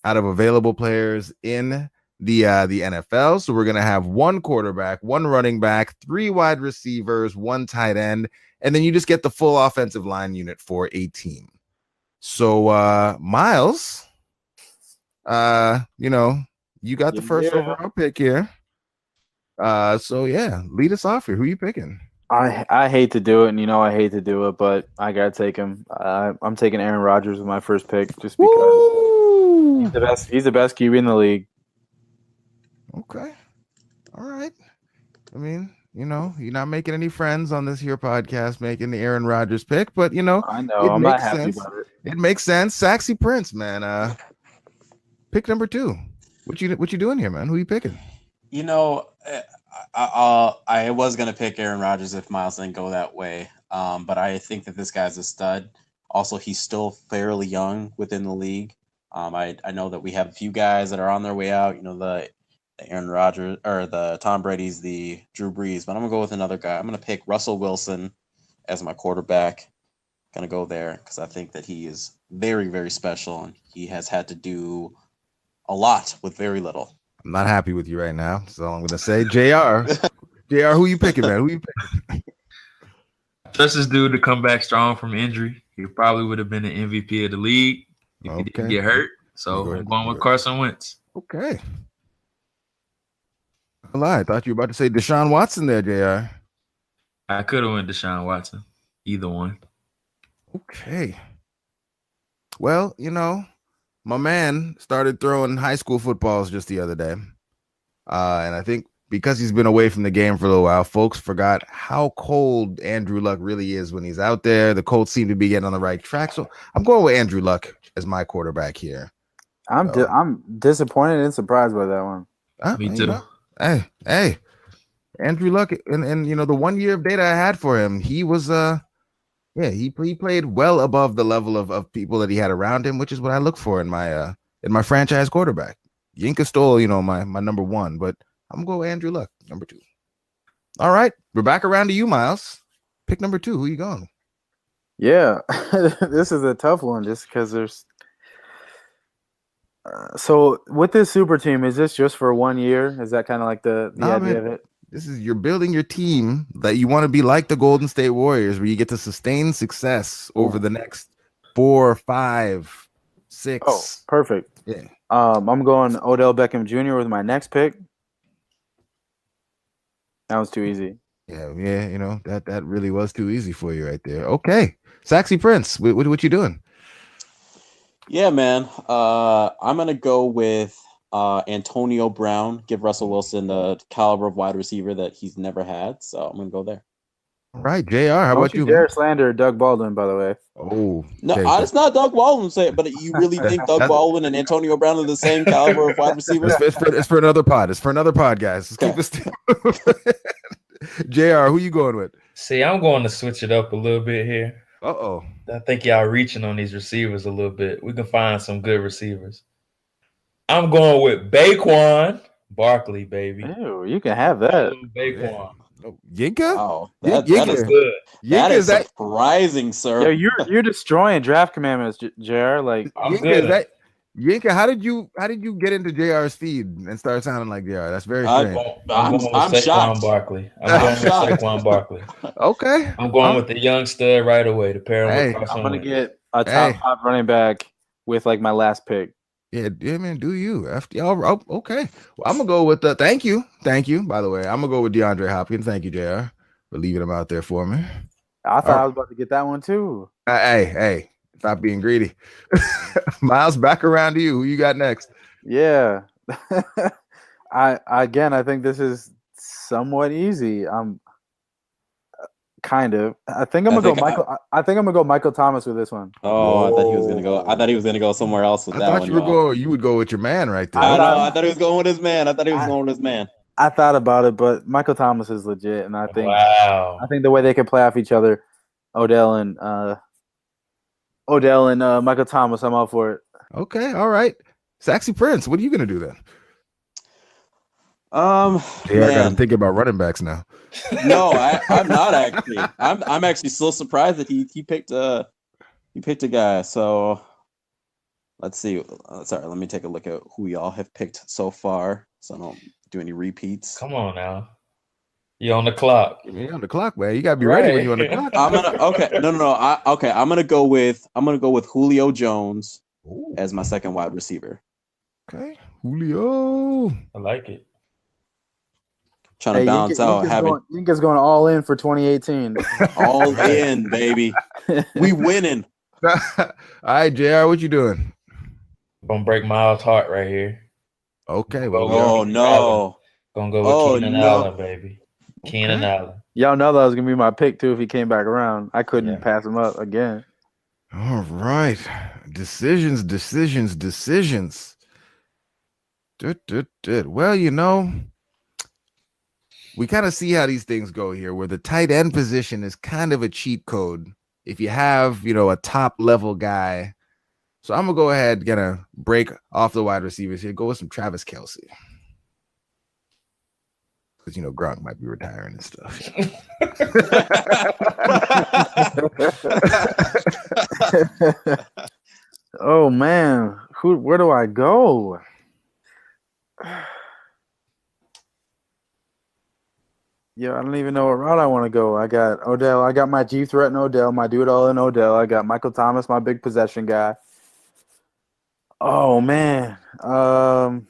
out of available players in the NFL. So we're going to have one quarterback, one running back, 3 wide receivers, 1 tight end, and then you just get the full offensive line unit for a team. So Miles, you got the first overall pick here. So yeah, lead us off here. Who are you picking? I hate to do it, and I hate to do it, but I gotta take him. I'm taking Aaron Rodgers with my first pick, just because he's the best. He's the best QB in the league. Okay, all right. I mean, you're not making any friends on this here podcast making the Aaron Rodgers pick, but I know I'm not happy about it. It makes sense. Saxy Prince, man. Pick number 2. What you doing here, man? Who you picking? I was gonna pick Aaron Rodgers if Miles didn't go that way, but I think that this guy's a stud. Also, he's still fairly young within the league. I know that we have a few guys that are on their way out. The Aaron Rodgers or the Tom Brady's, the Drew Brees, but I'm gonna go with another guy. I'm gonna pick Russell Wilson as my quarterback. Gonna go there because I think that he is very, very special, and he has had to do a lot with very little. I'm not happy with you right now, so I'm gonna say JR. JR, who you picking, man? Who you picking? Trust this dude to come back strong from injury. He probably would have been an MVP of the league if he didn't get hurt. So I'm going with Carson Wentz. Okay. I thought you were about to say Deshaun Watson there, JR. I could have went Deshaun Watson. Either one. Okay. Well, my man started throwing high school footballs just the other day. And I think because he's been away from the game for a little while, folks forgot how cold Andrew Luck really is when he's out there. The Colts seem to be getting on the right track. So I'm going with Andrew Luck as my quarterback here. I'm disappointed and surprised by that one. Me too. Hey, Andrew Luck, and the 1 year of data I had for him, he was he played well above the level of people that he had around him, which is what I look for in my franchise quarterback. Yinka stole, my number 1, but I'm going with Andrew Luck, number 2. All right, we're back around to you, Miles. Pick number 2. Who you going? Yeah, this is a tough one just because there's. So with this super team, is this just for 1 year? Is that kind of like the idea of it? This is you're building your team that you want to be like the Golden State Warriors, where you get to sustain success over the next 4, 5, 6. Oh, perfect. Yeah. I'm going Odell Beckham Jr. with my next pick. That was too easy. Yeah, that really was too easy for you right there. Okay, Saxy Prince, what you doing? Yeah, man. I'm gonna go with Antonio Brown. Give Russell Wilson the caliber of wide receiver that he's never had. So I'm gonna go there. All right, JR, how about you? Dare slander Doug Baldwin, by the way. Oh, no, it's not Doug Baldwin saying, but you really think Doug Baldwin and Antonio Brown are the same caliber of wide receivers? It's for another pod. It's for another pod, guys. Let's keep this. JR, who you going with? See, I'm going to switch it up a little bit here. Uh-oh. I think y'all reaching on these receivers a little bit. We can find some good receivers. I'm going with Baquan Barkley, baby. Ew, you can have that. Baquan. Oh, Yinka? Wow, Yinka that is Good. that Yinka, is surprising, sir. Yo, you're destroying draft commandments, JR. Like, I'm Yinka, good. Yinka, how did you get into JR's feed and start sounding like JR? That's very I- strange. I'm going with I'm Saquon shocked. Barkley. I'm I'm going shocked. with Saquon Barkley. Okay. I'm going with the young stud right away to pair him Hey, with Carson I'm gonna Wentz. get a top Hey. 5 running back with like my last pick. Yeah, man, do you? FDR, okay. Well, I'm gonna go with thank you. By the way, I'm gonna go with DeAndre Hopkins. Thank you, JR, for leaving him out there for me. I thought I was about to get that one too. Hey, stop being greedy. Miles, back around to you. Who you got next? Yeah. I think this is somewhat easy. Kind of. I think I'm gonna go Michael. I think I'm gonna go Michael Thomas with this one. Oh, I thought he was gonna go. I thought he was gonna go somewhere else with I that thought one. you would go with your man right there. I know. I thought he was going with his man. I thought about it, but Michael Thomas is legit, and I think Wow. I think the way they can play off each other, Odell and Michael Thomas, I'm all for it. Okay, all right. Saxy Prince, what are you gonna do then? Man. I got to think about running backs now. No, I'm not actually. I'm actually still surprised that he picked a guy. So let's see. Sorry, let me take a look at who y'all have picked so far, so I don't do any repeats. Come on now. You're on the clock. You're on the clock, man. You gotta be ready when you're on the clock. I'm gonna go with Julio Jones as my second wide receiver. Okay, Julio. I like it. Trying to balance out Yinka's going all in for 2018. All in, baby. We winning. All right, JR, what you doing? Gonna break Miles' heart right here. Okay, well, Oh no. Gonna go with Keenan Allen, baby. Keenan Allen. Y'all know that was gonna be my pick too if he came back around. I couldn't pass him up again. All right. Decisions. Well, we kind of see how these things go here, where the tight end position is kind of a cheat code if you have, a top level guy. So I'm gonna go ahead, gonna break off the wide receivers here. Go with some Travis Kelce, because Gronk might be retiring and stuff. Oh man, where do I go? Yeah, I don't even know what route I want to go. I got Odell. I got my G threat in Odell, my do it all in Odell. I got Michael Thomas, my big possession guy. Oh man. I'm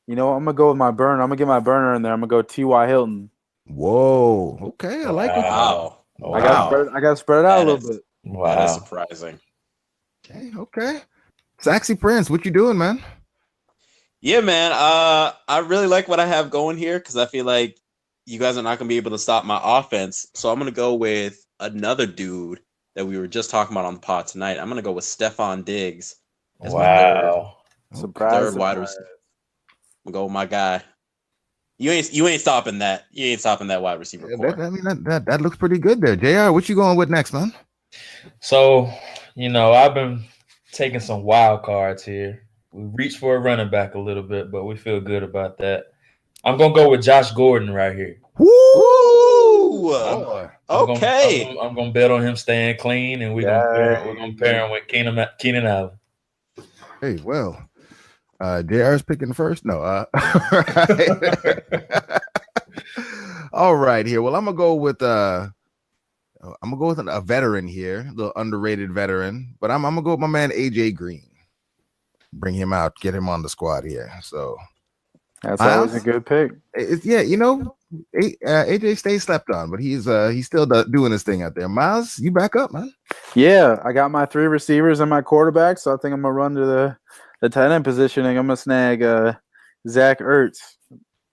gonna go with my burner. I'm gonna get my burner in there. I'm gonna go T.Y. Hilton. Whoa. Okay, I like it. Wow. I got to spread it out a little bit. Wow. That is surprising. Okay. Saxy Prince, what you doing, man? Yeah, man. I really like what I have going here because I feel like you guys are not going to be able to stop my offense. So I'm going to go with another dude that we were just talking about on the pod tonight. I'm going to go with Stephon Diggs as my third wide receiver. I'm going to go with my guy. You ain't stopping that. You ain't stopping that wide receiver core. That looks pretty good there. JR, what you going with next, man? So, I've been taking some wild cards here. We reached for a running back a little bit, but we feel good about that. I'm going to go with Josh Gordon right here. Woo! Okay. I'm going to bet on him staying clean, and we're going to pair him with Keenan Allen. Hey, well, JR's picking first? No. All right, here. Well, I'm going to go with a veteran here, a little underrated veteran, but I'm going to go with my man, AJ Green. Bring him out, get him on the squad here. So that's always a good pick. AJ stays slept on, but he's still doing his thing out there. Miles, you back up, man. Yeah, I got my 3 receivers and my quarterback, so I think I'm gonna run to the tight end position and I'm gonna snag Zach Ertz.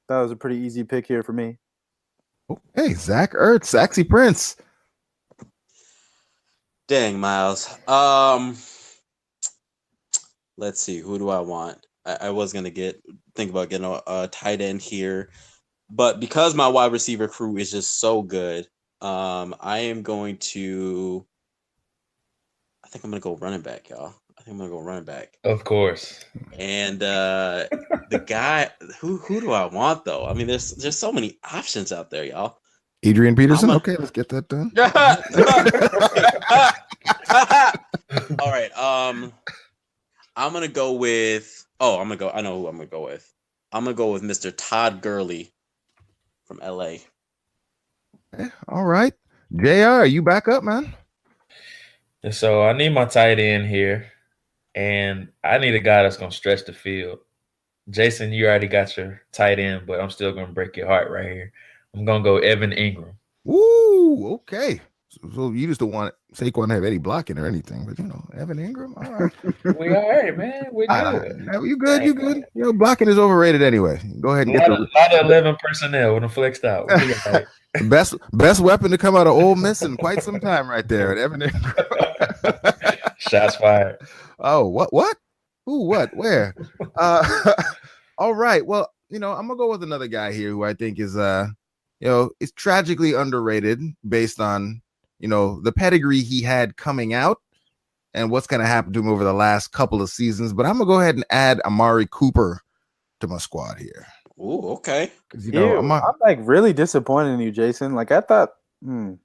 That was a pretty easy pick here for me. Hey, Zach Ertz, Saxy Prince. Dang, Miles. Let's see. Who do I want? I was going to think about getting a tight end here. But because my wide receiver crew is just so good, I am going to. I think I'm gonna go running back, y'all. I think I'm gonna go running back. Of course. And the guy who do I want though? I mean, there's so many options out there, y'all. Adrian Peterson. Okay, let's get that done. All right. I'm gonna go with. Oh, I'm gonna go. I know who I'm gonna go with. I'm gonna go with Mr. Todd Gurley from LA. Okay, all right, JR, you back up, man? And so I need my tight end here, and I need a guy that's gonna stretch the field. Jason, you already got your tight end, but I'm still gonna break your heart right here. I'm gonna go Evan Ingram. Ooh, okay. So you just don't want Saquon to have Eddie blocking or anything, but Evan Ingram. All right, We all right, man. We good. You good? You good? Blocking is overrated anyway. Go ahead and a lot of 11 personnel with them flexed out. Right. Best weapon to come out of Ole Miss in quite some time, right there. At Evan Ingram. Shots fired. Oh, what? Who? What? Where? All right. Well, I'm gonna go with another guy here who I think is is tragically underrated based on the pedigree he had coming out and what's going to happen to him over the last couple of seasons. But I'm gonna go ahead and add Amari Cooper to my squad here. Ooh, okay. Because I'm like really disappointed in you, Jason. Like I thought. Who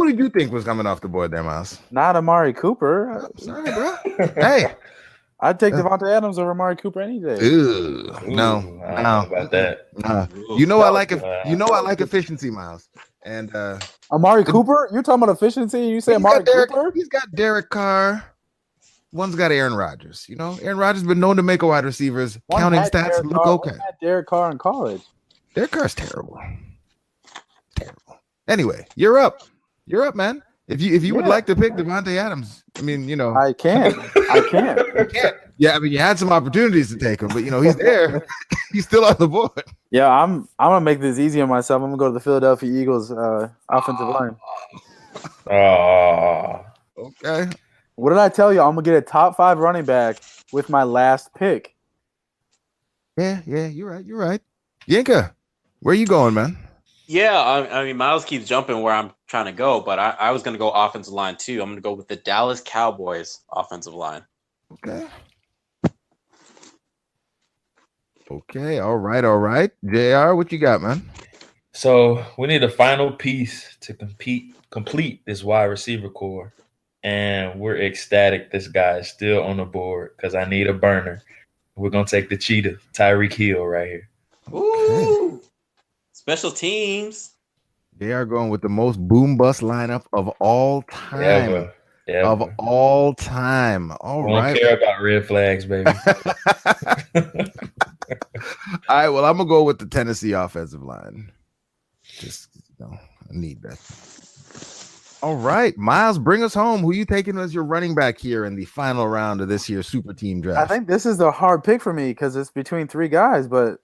did you think was coming off the board there, Miles? Not Amari Cooper. Sorry, bro. Hey, I'd take Devontae Adams over Amari Cooper any day. No, about that. I like efficiency, Miles. And Amari Cooper? You're talking about efficiency? You say Amari Cooper? He's got Derek Carr. One's got Aaron Rodgers. Aaron Rodgers has been known to make a wide receivers counting stats look okay. One had Derek Carr in college. Derek Carr's terrible. Anyway, you're up, man. If you would like to pick Devontae Adams, I mean, I can't. You can't. Yeah, I mean, you had some opportunities to take him, but he's there. He's still on the board. Yeah, I'm gonna make this easy on myself. I'm gonna go to the Philadelphia Eagles offensive line. Okay. What did I tell you? I'm gonna get a top 5 running back with my last pick. Yeah, you're right. Yinka, where you going, man? Yeah, I mean, Miles keeps jumping where I'm trying to go, but I was going to go offensive line too. I'm going to go with the Dallas Cowboys offensive line. Okay. All right. JR, what you got, man? So we need a final piece to complete this wide receiver core. And we're ecstatic this guy is still on the board because I need a burner. We're going to take the cheetah, Tyreek Hill, right here. Ooh. Special teams. They are going with the most boom bust lineup of all time. All time. All right. Don't care about red flags, baby. All right. Well, I'm gonna go with the Tennessee offensive line. Just I need that. All right, Miles, bring us home. Who are you taking as your running back here in the final round of this year's super team draft? I think this is the hard pick for me because it's between 3 guys, but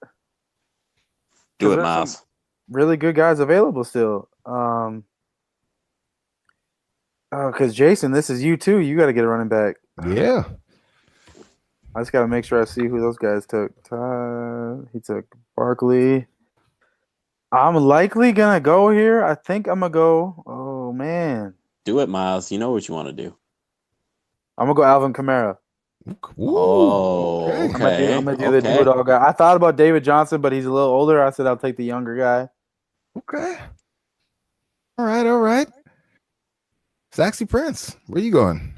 do it, Miles. Really good guys available still. Because Jason, this is you too. You got to get a running back. Yeah. I just got to make sure I see who those guys took. He took Barkley. I'm likely gonna go here. I think I'm gonna go. Oh man. Do it, Miles. You know what you want to do. I'm gonna go Alvin Kamara. Oh, okay. I'm gonna do the do-it-all guy. I thought about David Johnson, but he's a little older. I said I'll take the younger guy. Okay. All right. Saxy Prince, where you going?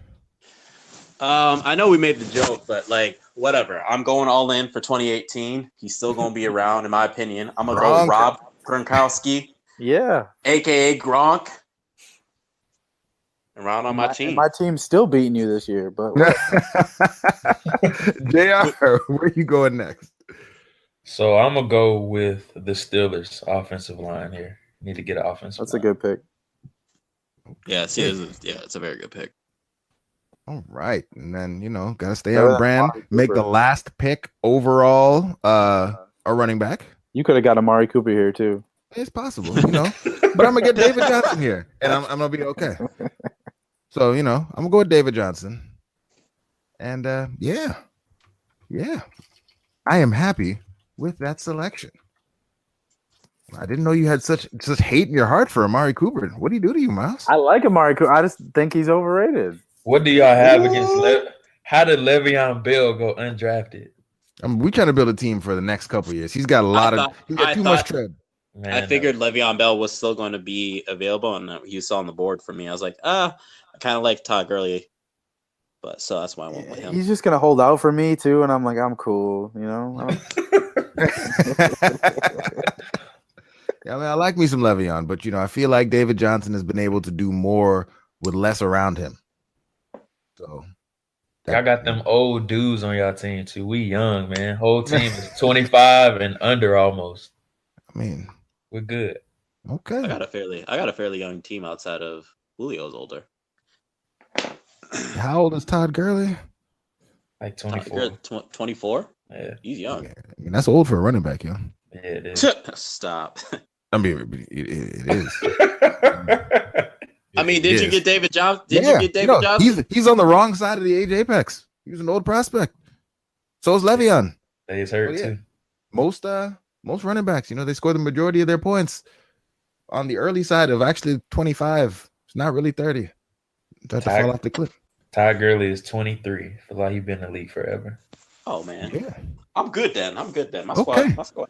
I know we made the joke, but whatever. I'm going all in for 2018. He's still gonna be around, in my opinion. I'm gonna go Rob Gronkowski. Yeah. AKA Gronk. Around on my team. My team's still beating you this year, but JR, where you going next? So I'm gonna go with the Steelers offensive line here. Need to get an offensive. That's a good pick. Yeah, it's a very good pick. All right, and then gotta stay on brand. Make the last pick overall a running back. You could have got Amari Cooper here too. It's possible, but I'm gonna get David Johnson here, and I'm gonna be okay. So I'm gonna go with David Johnson, and yeah, I am happy with that selection. I didn't know you had such hate in your heart for Amari Cooper. What do you do to you, Miles? I like Amari Cooper. I just think he's overrated. What do y'all have against how did Le'Veon Bell go undrafted? We trying to build a team for the next couple of years. He's got he's got too much tread. Man, I figured Le'Veon Bell was still going to be available, and he was on the board for me. I was like, I kind of like Todd Gurley, but so that's why I went with him. He's just gonna hold out for me too, and I'm like, I'm cool, you know. Yeah, I mean, I like me some Le'Veon, but I feel like David Johnson has been able to do more with less around him. So y'all got them old dudes on y'all team too. We young, man. Whole team is 25 and under almost. I mean, we're good. Okay. I got a fairly young team outside of Julio's older. How old is Todd Gurley? Like 24. 24? Yeah. He's young. Yeah. I mean, that's old for a running back, yo. Yeah, it is. Stop. I mean, it is. I mean, did you get David Johnson? Did you get David Johnson? He's on the wrong side of the age apex. He was an old prospect. So is Le'Veon. He's hurt too. Most running backs, they score the majority of their points on the early side of actually 25. It's not really 30. That's to fall off the cliff. Ty Gurley is 23. I feel like he's been in the league forever. Oh man. Yeah. I'm good then. My squad.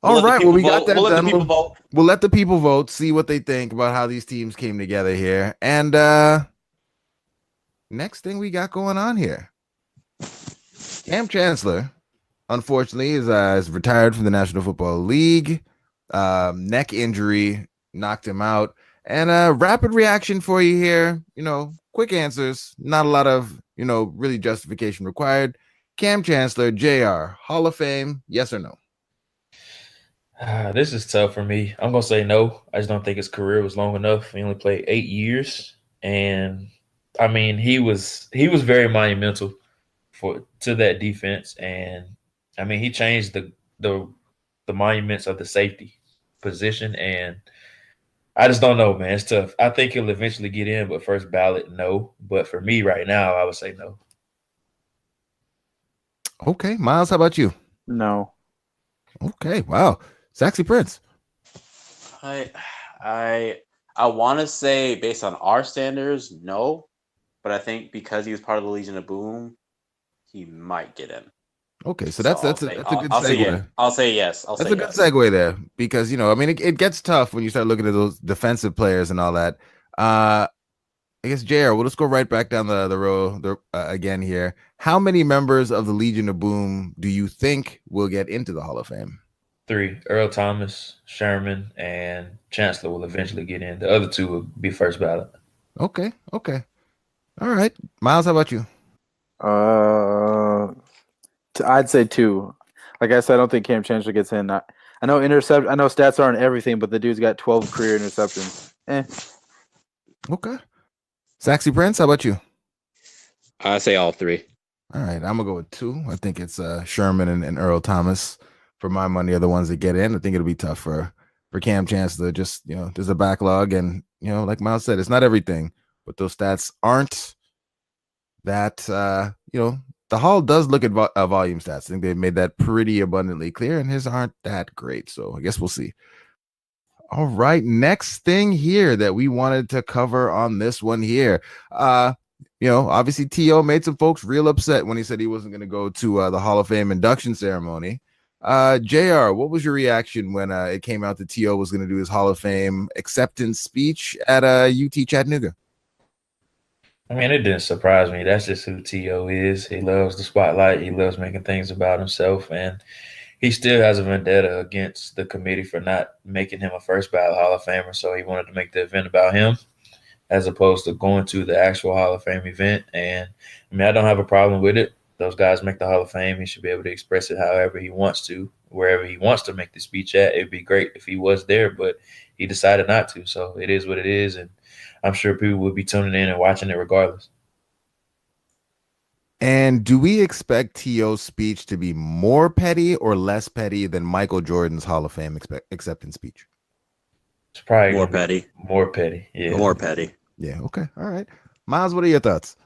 All right. Well, we got that done. We'll let the people vote, see what they think about how these teams came together here. And next thing we got going on here. Cam Chancellor, unfortunately, is retired from the National Football League. Neck injury knocked him out. And rapid reaction for you here. Quick answers. Not a lot of, really justification required. Cam Chancellor, JR, Hall of Fame, yes or no? This is tough for me. I'm going to say no. I just don't think his career was long enough. He only played 8 years. And, I mean, he was very monumental to that defense. And, I mean, he changed the monuments of the safety position. And I just don't know, man. It's tough. I think he'll eventually get in, but first ballot, no. But for me right now, I would say no. Okay. Miles, how about you? No. Okay. Wow. Sexy Prince. I want to say based on our standards, no. But I think because he was part of the Legion of Boom, he might get in. Okay, so that's a good segue. I'll say yes. That's a good segue there because it gets tough when you start looking at those defensive players and all that. I guess JR, we'll just go right back down the road again here. How many members of the Legion of Boom do you think will get into the Hall of Fame? 3. Earl Thomas, Sherman, and Chancellor will eventually get in. The other 2 will be first ballot. Okay. All right. Miles, how about you? I'd say 2. Like I said, I don't think Cam Chancellor gets in. I know stats aren't everything, but the dude's got 12 career interceptions. Okay. Sexy Prince, how about you? I say all 3. All right, I'm gonna go with 2. I think it's Sherman and Earl Thomas. For my money, are the ones that get in. I think it'll be tough for Cam Chancellor. Just there's a backlog, and like Miles said, it's not everything, but those stats aren't that. The Hall does look at volume stats. I think they've made that pretty abundantly clear, and his aren't that great. So I guess we'll see. All right, next thing here that we wanted to cover on this one here. Obviously T.O. made some folks real upset when he said he wasn't going to go to the Hall of Fame induction ceremony. JR, what was your reaction when it came out that T.O. was going to do his Hall of Fame acceptance speech at UT-Chattanooga? I mean, it didn't surprise me. That's just who T.O. is. He loves the spotlight. He loves making things about himself. And he still has a vendetta against the committee for not making him a first ballot Hall of Famer. So he wanted to make the event about him as opposed to going to the actual Hall of Fame event. And, I mean, I don't have a problem with it. Those guys make the Hall of Fame. He should be able to express it however he wants to, wherever he wants to make the speech at. It'd be great if he was there, but he decided not to. So it is what it is. And I'm sure people will be tuning in and watching it regardless. And do we expect T.O.'s speech to be more petty or less petty than Michael Jordan's Hall of Fame acceptance speech? It's probably more petty. More petty. Yeah. More petty. Yeah. Okay. All right. Miles, what are your thoughts?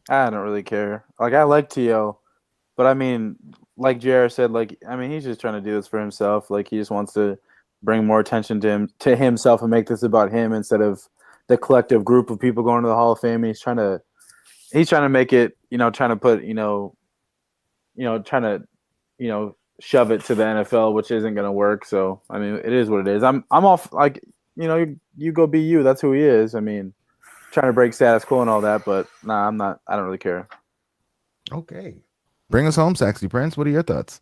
I don't really care. Like, I like T.O., but I mean, like JR said, he's just trying to do this for himself. Like, he just wants to bring more attention to himself and make this about him instead of the collective group of people going to the Hall of Fame. He's trying to make it, trying to put, trying to, shove it to the NFL, which isn't going to work. So, I mean, it is what it is. I'm off, like, you go be you. That's who he is. I mean, trying to break status quo and all that, but nah, I'm not. I don't really care. Okay. Bring us home, Saxy Prince. What are your thoughts?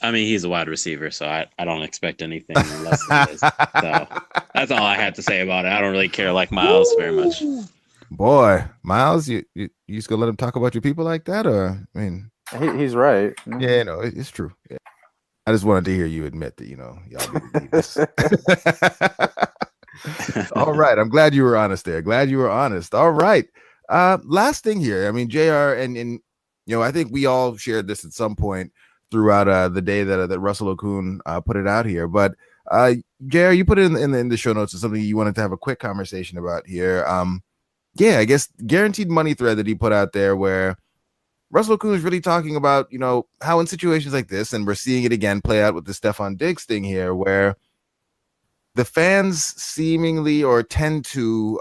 I mean, he's a wide receiver, so I don't expect anything less than this. So that's all I had to say about it. I don't really care like Miles very much. Boy, Miles, you just gonna let him talk about your people like that, or I mean, he's right. Yeah, no, it's true. Yeah. I just wanted to hear you admit that y'all didn't this. All right, I'm glad you were honest there. Glad you were honest. All right, last thing here. I mean, JR and I think we all shared this at some point throughout the day that Russell Okung put it out here. But JR, you put it in the show notes as something you wanted to have a quick conversation about here. Yeah, I guess guaranteed money thread that he put out there where Russell Okung is really talking about, how in situations like this, and we're seeing it again play out with the Stephon Diggs thing here, where the fans seemingly or tend to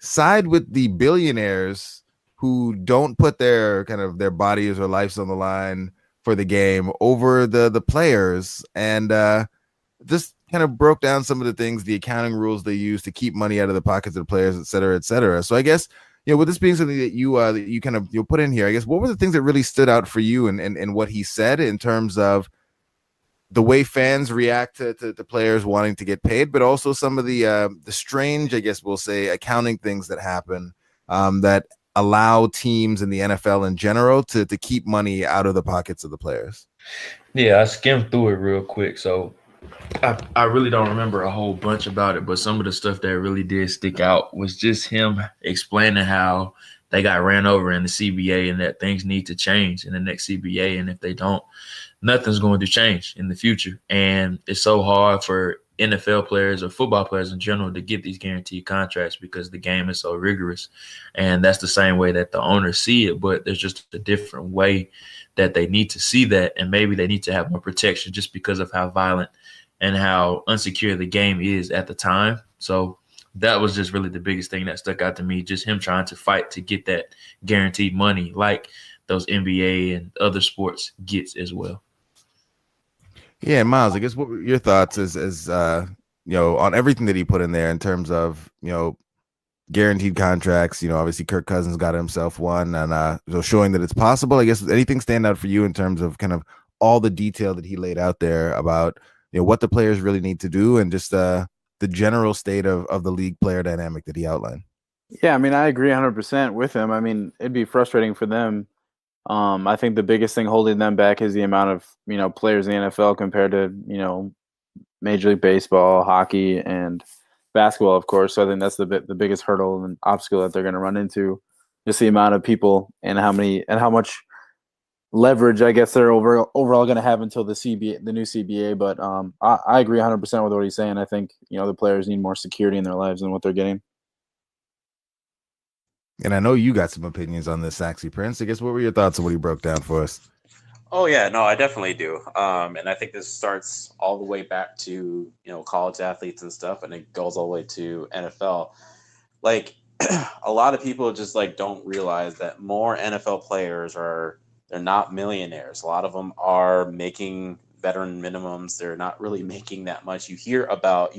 side with the billionaires who don't put their bodies or lives on the line for the game over the players, and just kind of broke down some of the things, the accounting rules they use to keep money out of the pockets of the players, et cetera, et cetera. So I guess, with this being something that you kind of put in here, I guess, what were the things that really stood out for you and what he said in terms of the way fans react to players wanting to get paid, but also some of the strange, I guess we'll say, accounting things that happen that allow teams in the NFL in general to keep money out of the pockets of the players? Yeah, I skimmed through it real quick, so I really don't remember a whole bunch about it, but some of the stuff that really did stick out was just him explaining how they got ran over in the CBA and that things need to change in the next CBA, and if they don't, nothing's going to change in the future. And it's so hard for NFL players or football players in general to get these guaranteed contracts because the game is so rigorous. And that's the same way that the owners see it, but there's just a different way that they need to see that, and maybe they need to have more protection just because of how violent and how unsecure the game is at the time. So that was just really the biggest thing that stuck out to me, just him trying to fight to get that guaranteed money like those NBA and other sports gets as well. Yeah, Miles, I guess what were your thoughts as on everything that he put in there in terms of, guaranteed contracts? Obviously Kirk Cousins got himself one, and so showing that it's possible. I guess anything stand out for you in terms of kind of all the detail that he laid out there about what the players really need to do and just the general state of the league player dynamic that he outlined? Yeah, I mean, I agree 100% with him. I mean, it'd be frustrating for them. I think the biggest thing holding them back is the amount of, players in the NFL compared to, Major League Baseball, hockey, and basketball, of course. So I think that's the biggest hurdle and obstacle that they're going to run into, just the amount of people and how much leverage, I guess, they're overall going to have until the new CBA. But I agree 100% with what he's saying. I think, the players need more security in their lives than what they're getting. And I know you got some opinions on this, Saxy Prince. I guess what were your thoughts on what he broke down for us? Oh yeah, no, I definitely do. And I think this starts all the way back to, college athletes and stuff, and it goes all the way to NFL. Like a lot of people just don't realize that more NFL players they're not millionaires. A lot of them are making veteran minimums. They're not really making that much. You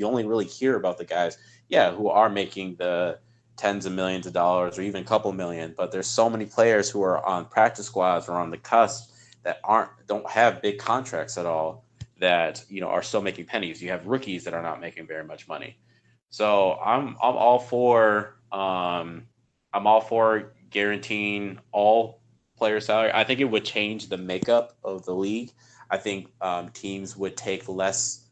only really hear about the guys, who are making the tens of millions of dollars or even a couple million, but there's so many players who are on practice squads or on the cusp that don't have big contracts at all that are still making pennies. You have rookies that are not making very much money. So I'm all for guaranteeing all player salary. I think it would change the makeup of the league. I think teams would take less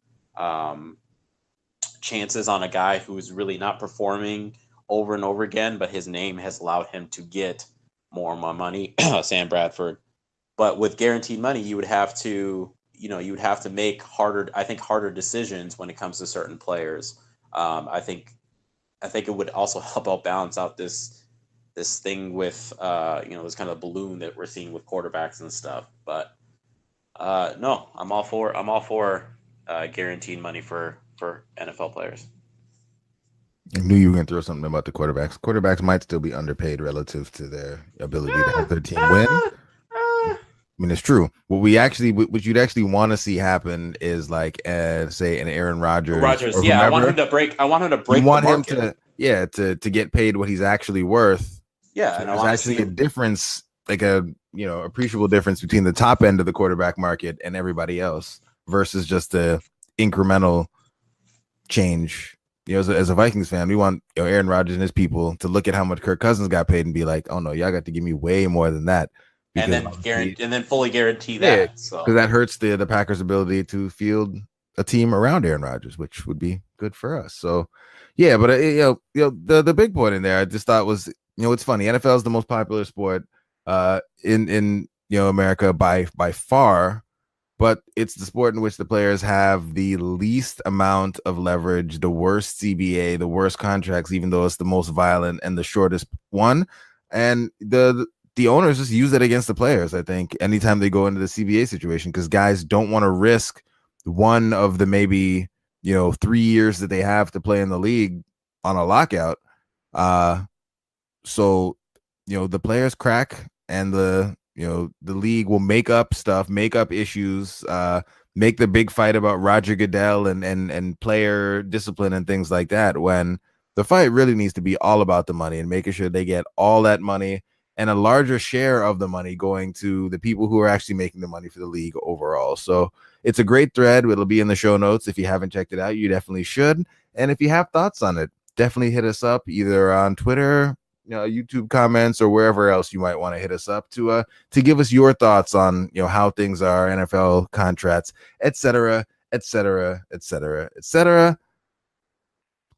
chances on a guy who's really not performing over and over again, but his name has allowed him to get more and more money. Sam Bradford. But with guaranteed money, you would have to make harder decisions when it comes to certain players. I think it would also help out balance out this thing with this kind of balloon that we're seeing with quarterbacks and stuff. But No, I'm all for guaranteed money for NFL players. I knew you were going to throw something about the quarterbacks. Quarterbacks might still be underpaid relative to their ability to have their team win. I mean, it's true. What you'd actually want to see happen is like, say, an Aaron Rodgers. Yeah, whomever. I want him to break. You want him to get paid what he's actually worth. Yeah, so and there's actually a difference, like a appreciable difference between the top end of the quarterback market and everybody else versus just the incremental change. As a Vikings fan, we want Aaron Rodgers and his people to look at how much Kirk Cousins got paid and be like, "Oh no, y'all got to give me way more than that." And then fully guarantee that. Because that hurts the Packers' ability to field a team around Aaron Rodgers, which would be good for us. So, yeah, but the big point in there, I just thought was, it's funny. NFL is the most popular sport in America by far. But it's the sport in which the players have the least amount of leverage, the worst CBA, the worst contracts, even though it's the most violent and the shortest one. And the owners just use it against the players, I think, anytime they go into the CBA situation, because guys don't want to risk one of the maybe 3 years that they have to play in the league on a lockout. So the players crack, and the league will make up stuff, make up issues, make the big fight about Roger Goodell and player discipline and things like that, when the fight really needs to be all about the money and making sure they get all that money and a larger share of the money going to the people who are actually making the money for the league overall. So it's a great thread. It'll be in the show notes. If you haven't checked it out, you definitely should. And if you have thoughts on it, definitely hit us up either on Twitter, YouTube comments, or wherever else you might want to hit us up to give us your thoughts on how things are, NFL contracts, etc.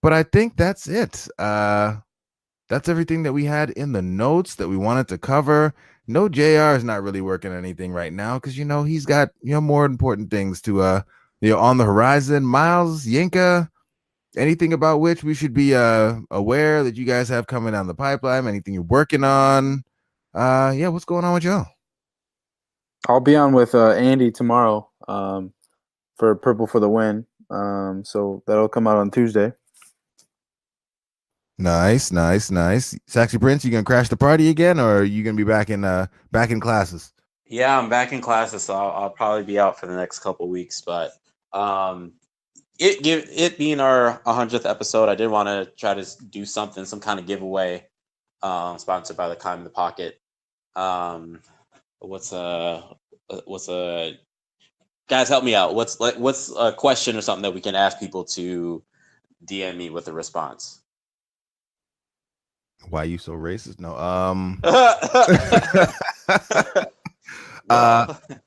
But I think that's it. That's everything that we had in the notes that we wanted to cover. No, JR is not really working on anything right now because he's got more important things to on the horizon. Miles, Yinka, anything about which we should be aware that you guys have coming down the pipeline? Anything you're working on? What's going on with y'all? I'll be on with Andy tomorrow for Purple for the Win. So that'll come out on Tuesday. Nice. Saxy Prince, you gonna crash the party again, or are you gonna be back in classes? Yeah, I'm back in classes, so I'll probably be out for the next couple weeks. But it being our 100th episode, I did want to try to do some kind of giveaway, sponsored by the Climb in the Pocket. What's guys, help me out. What's a question or something that we can ask people to DM me with a response? Why are you so racist? No.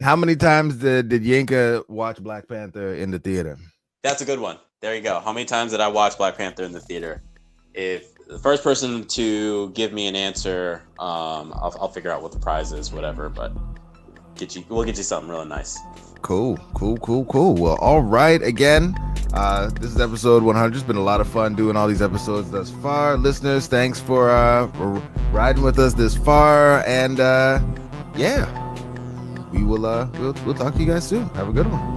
How many times did Yinka watch Black Panther in the theater? That's a good one. There you go. How many times did I watch Black Panther in the theater? If the first person to give me an answer, I'll figure out what the prize is, whatever. But we'll get you something really nice. Cool. Well, all right. Again, this is episode 100. It's been a lot of fun doing all these episodes thus far. Listeners, thanks for riding with us this far. And we will we'll talk to you guys soon. Have a good one.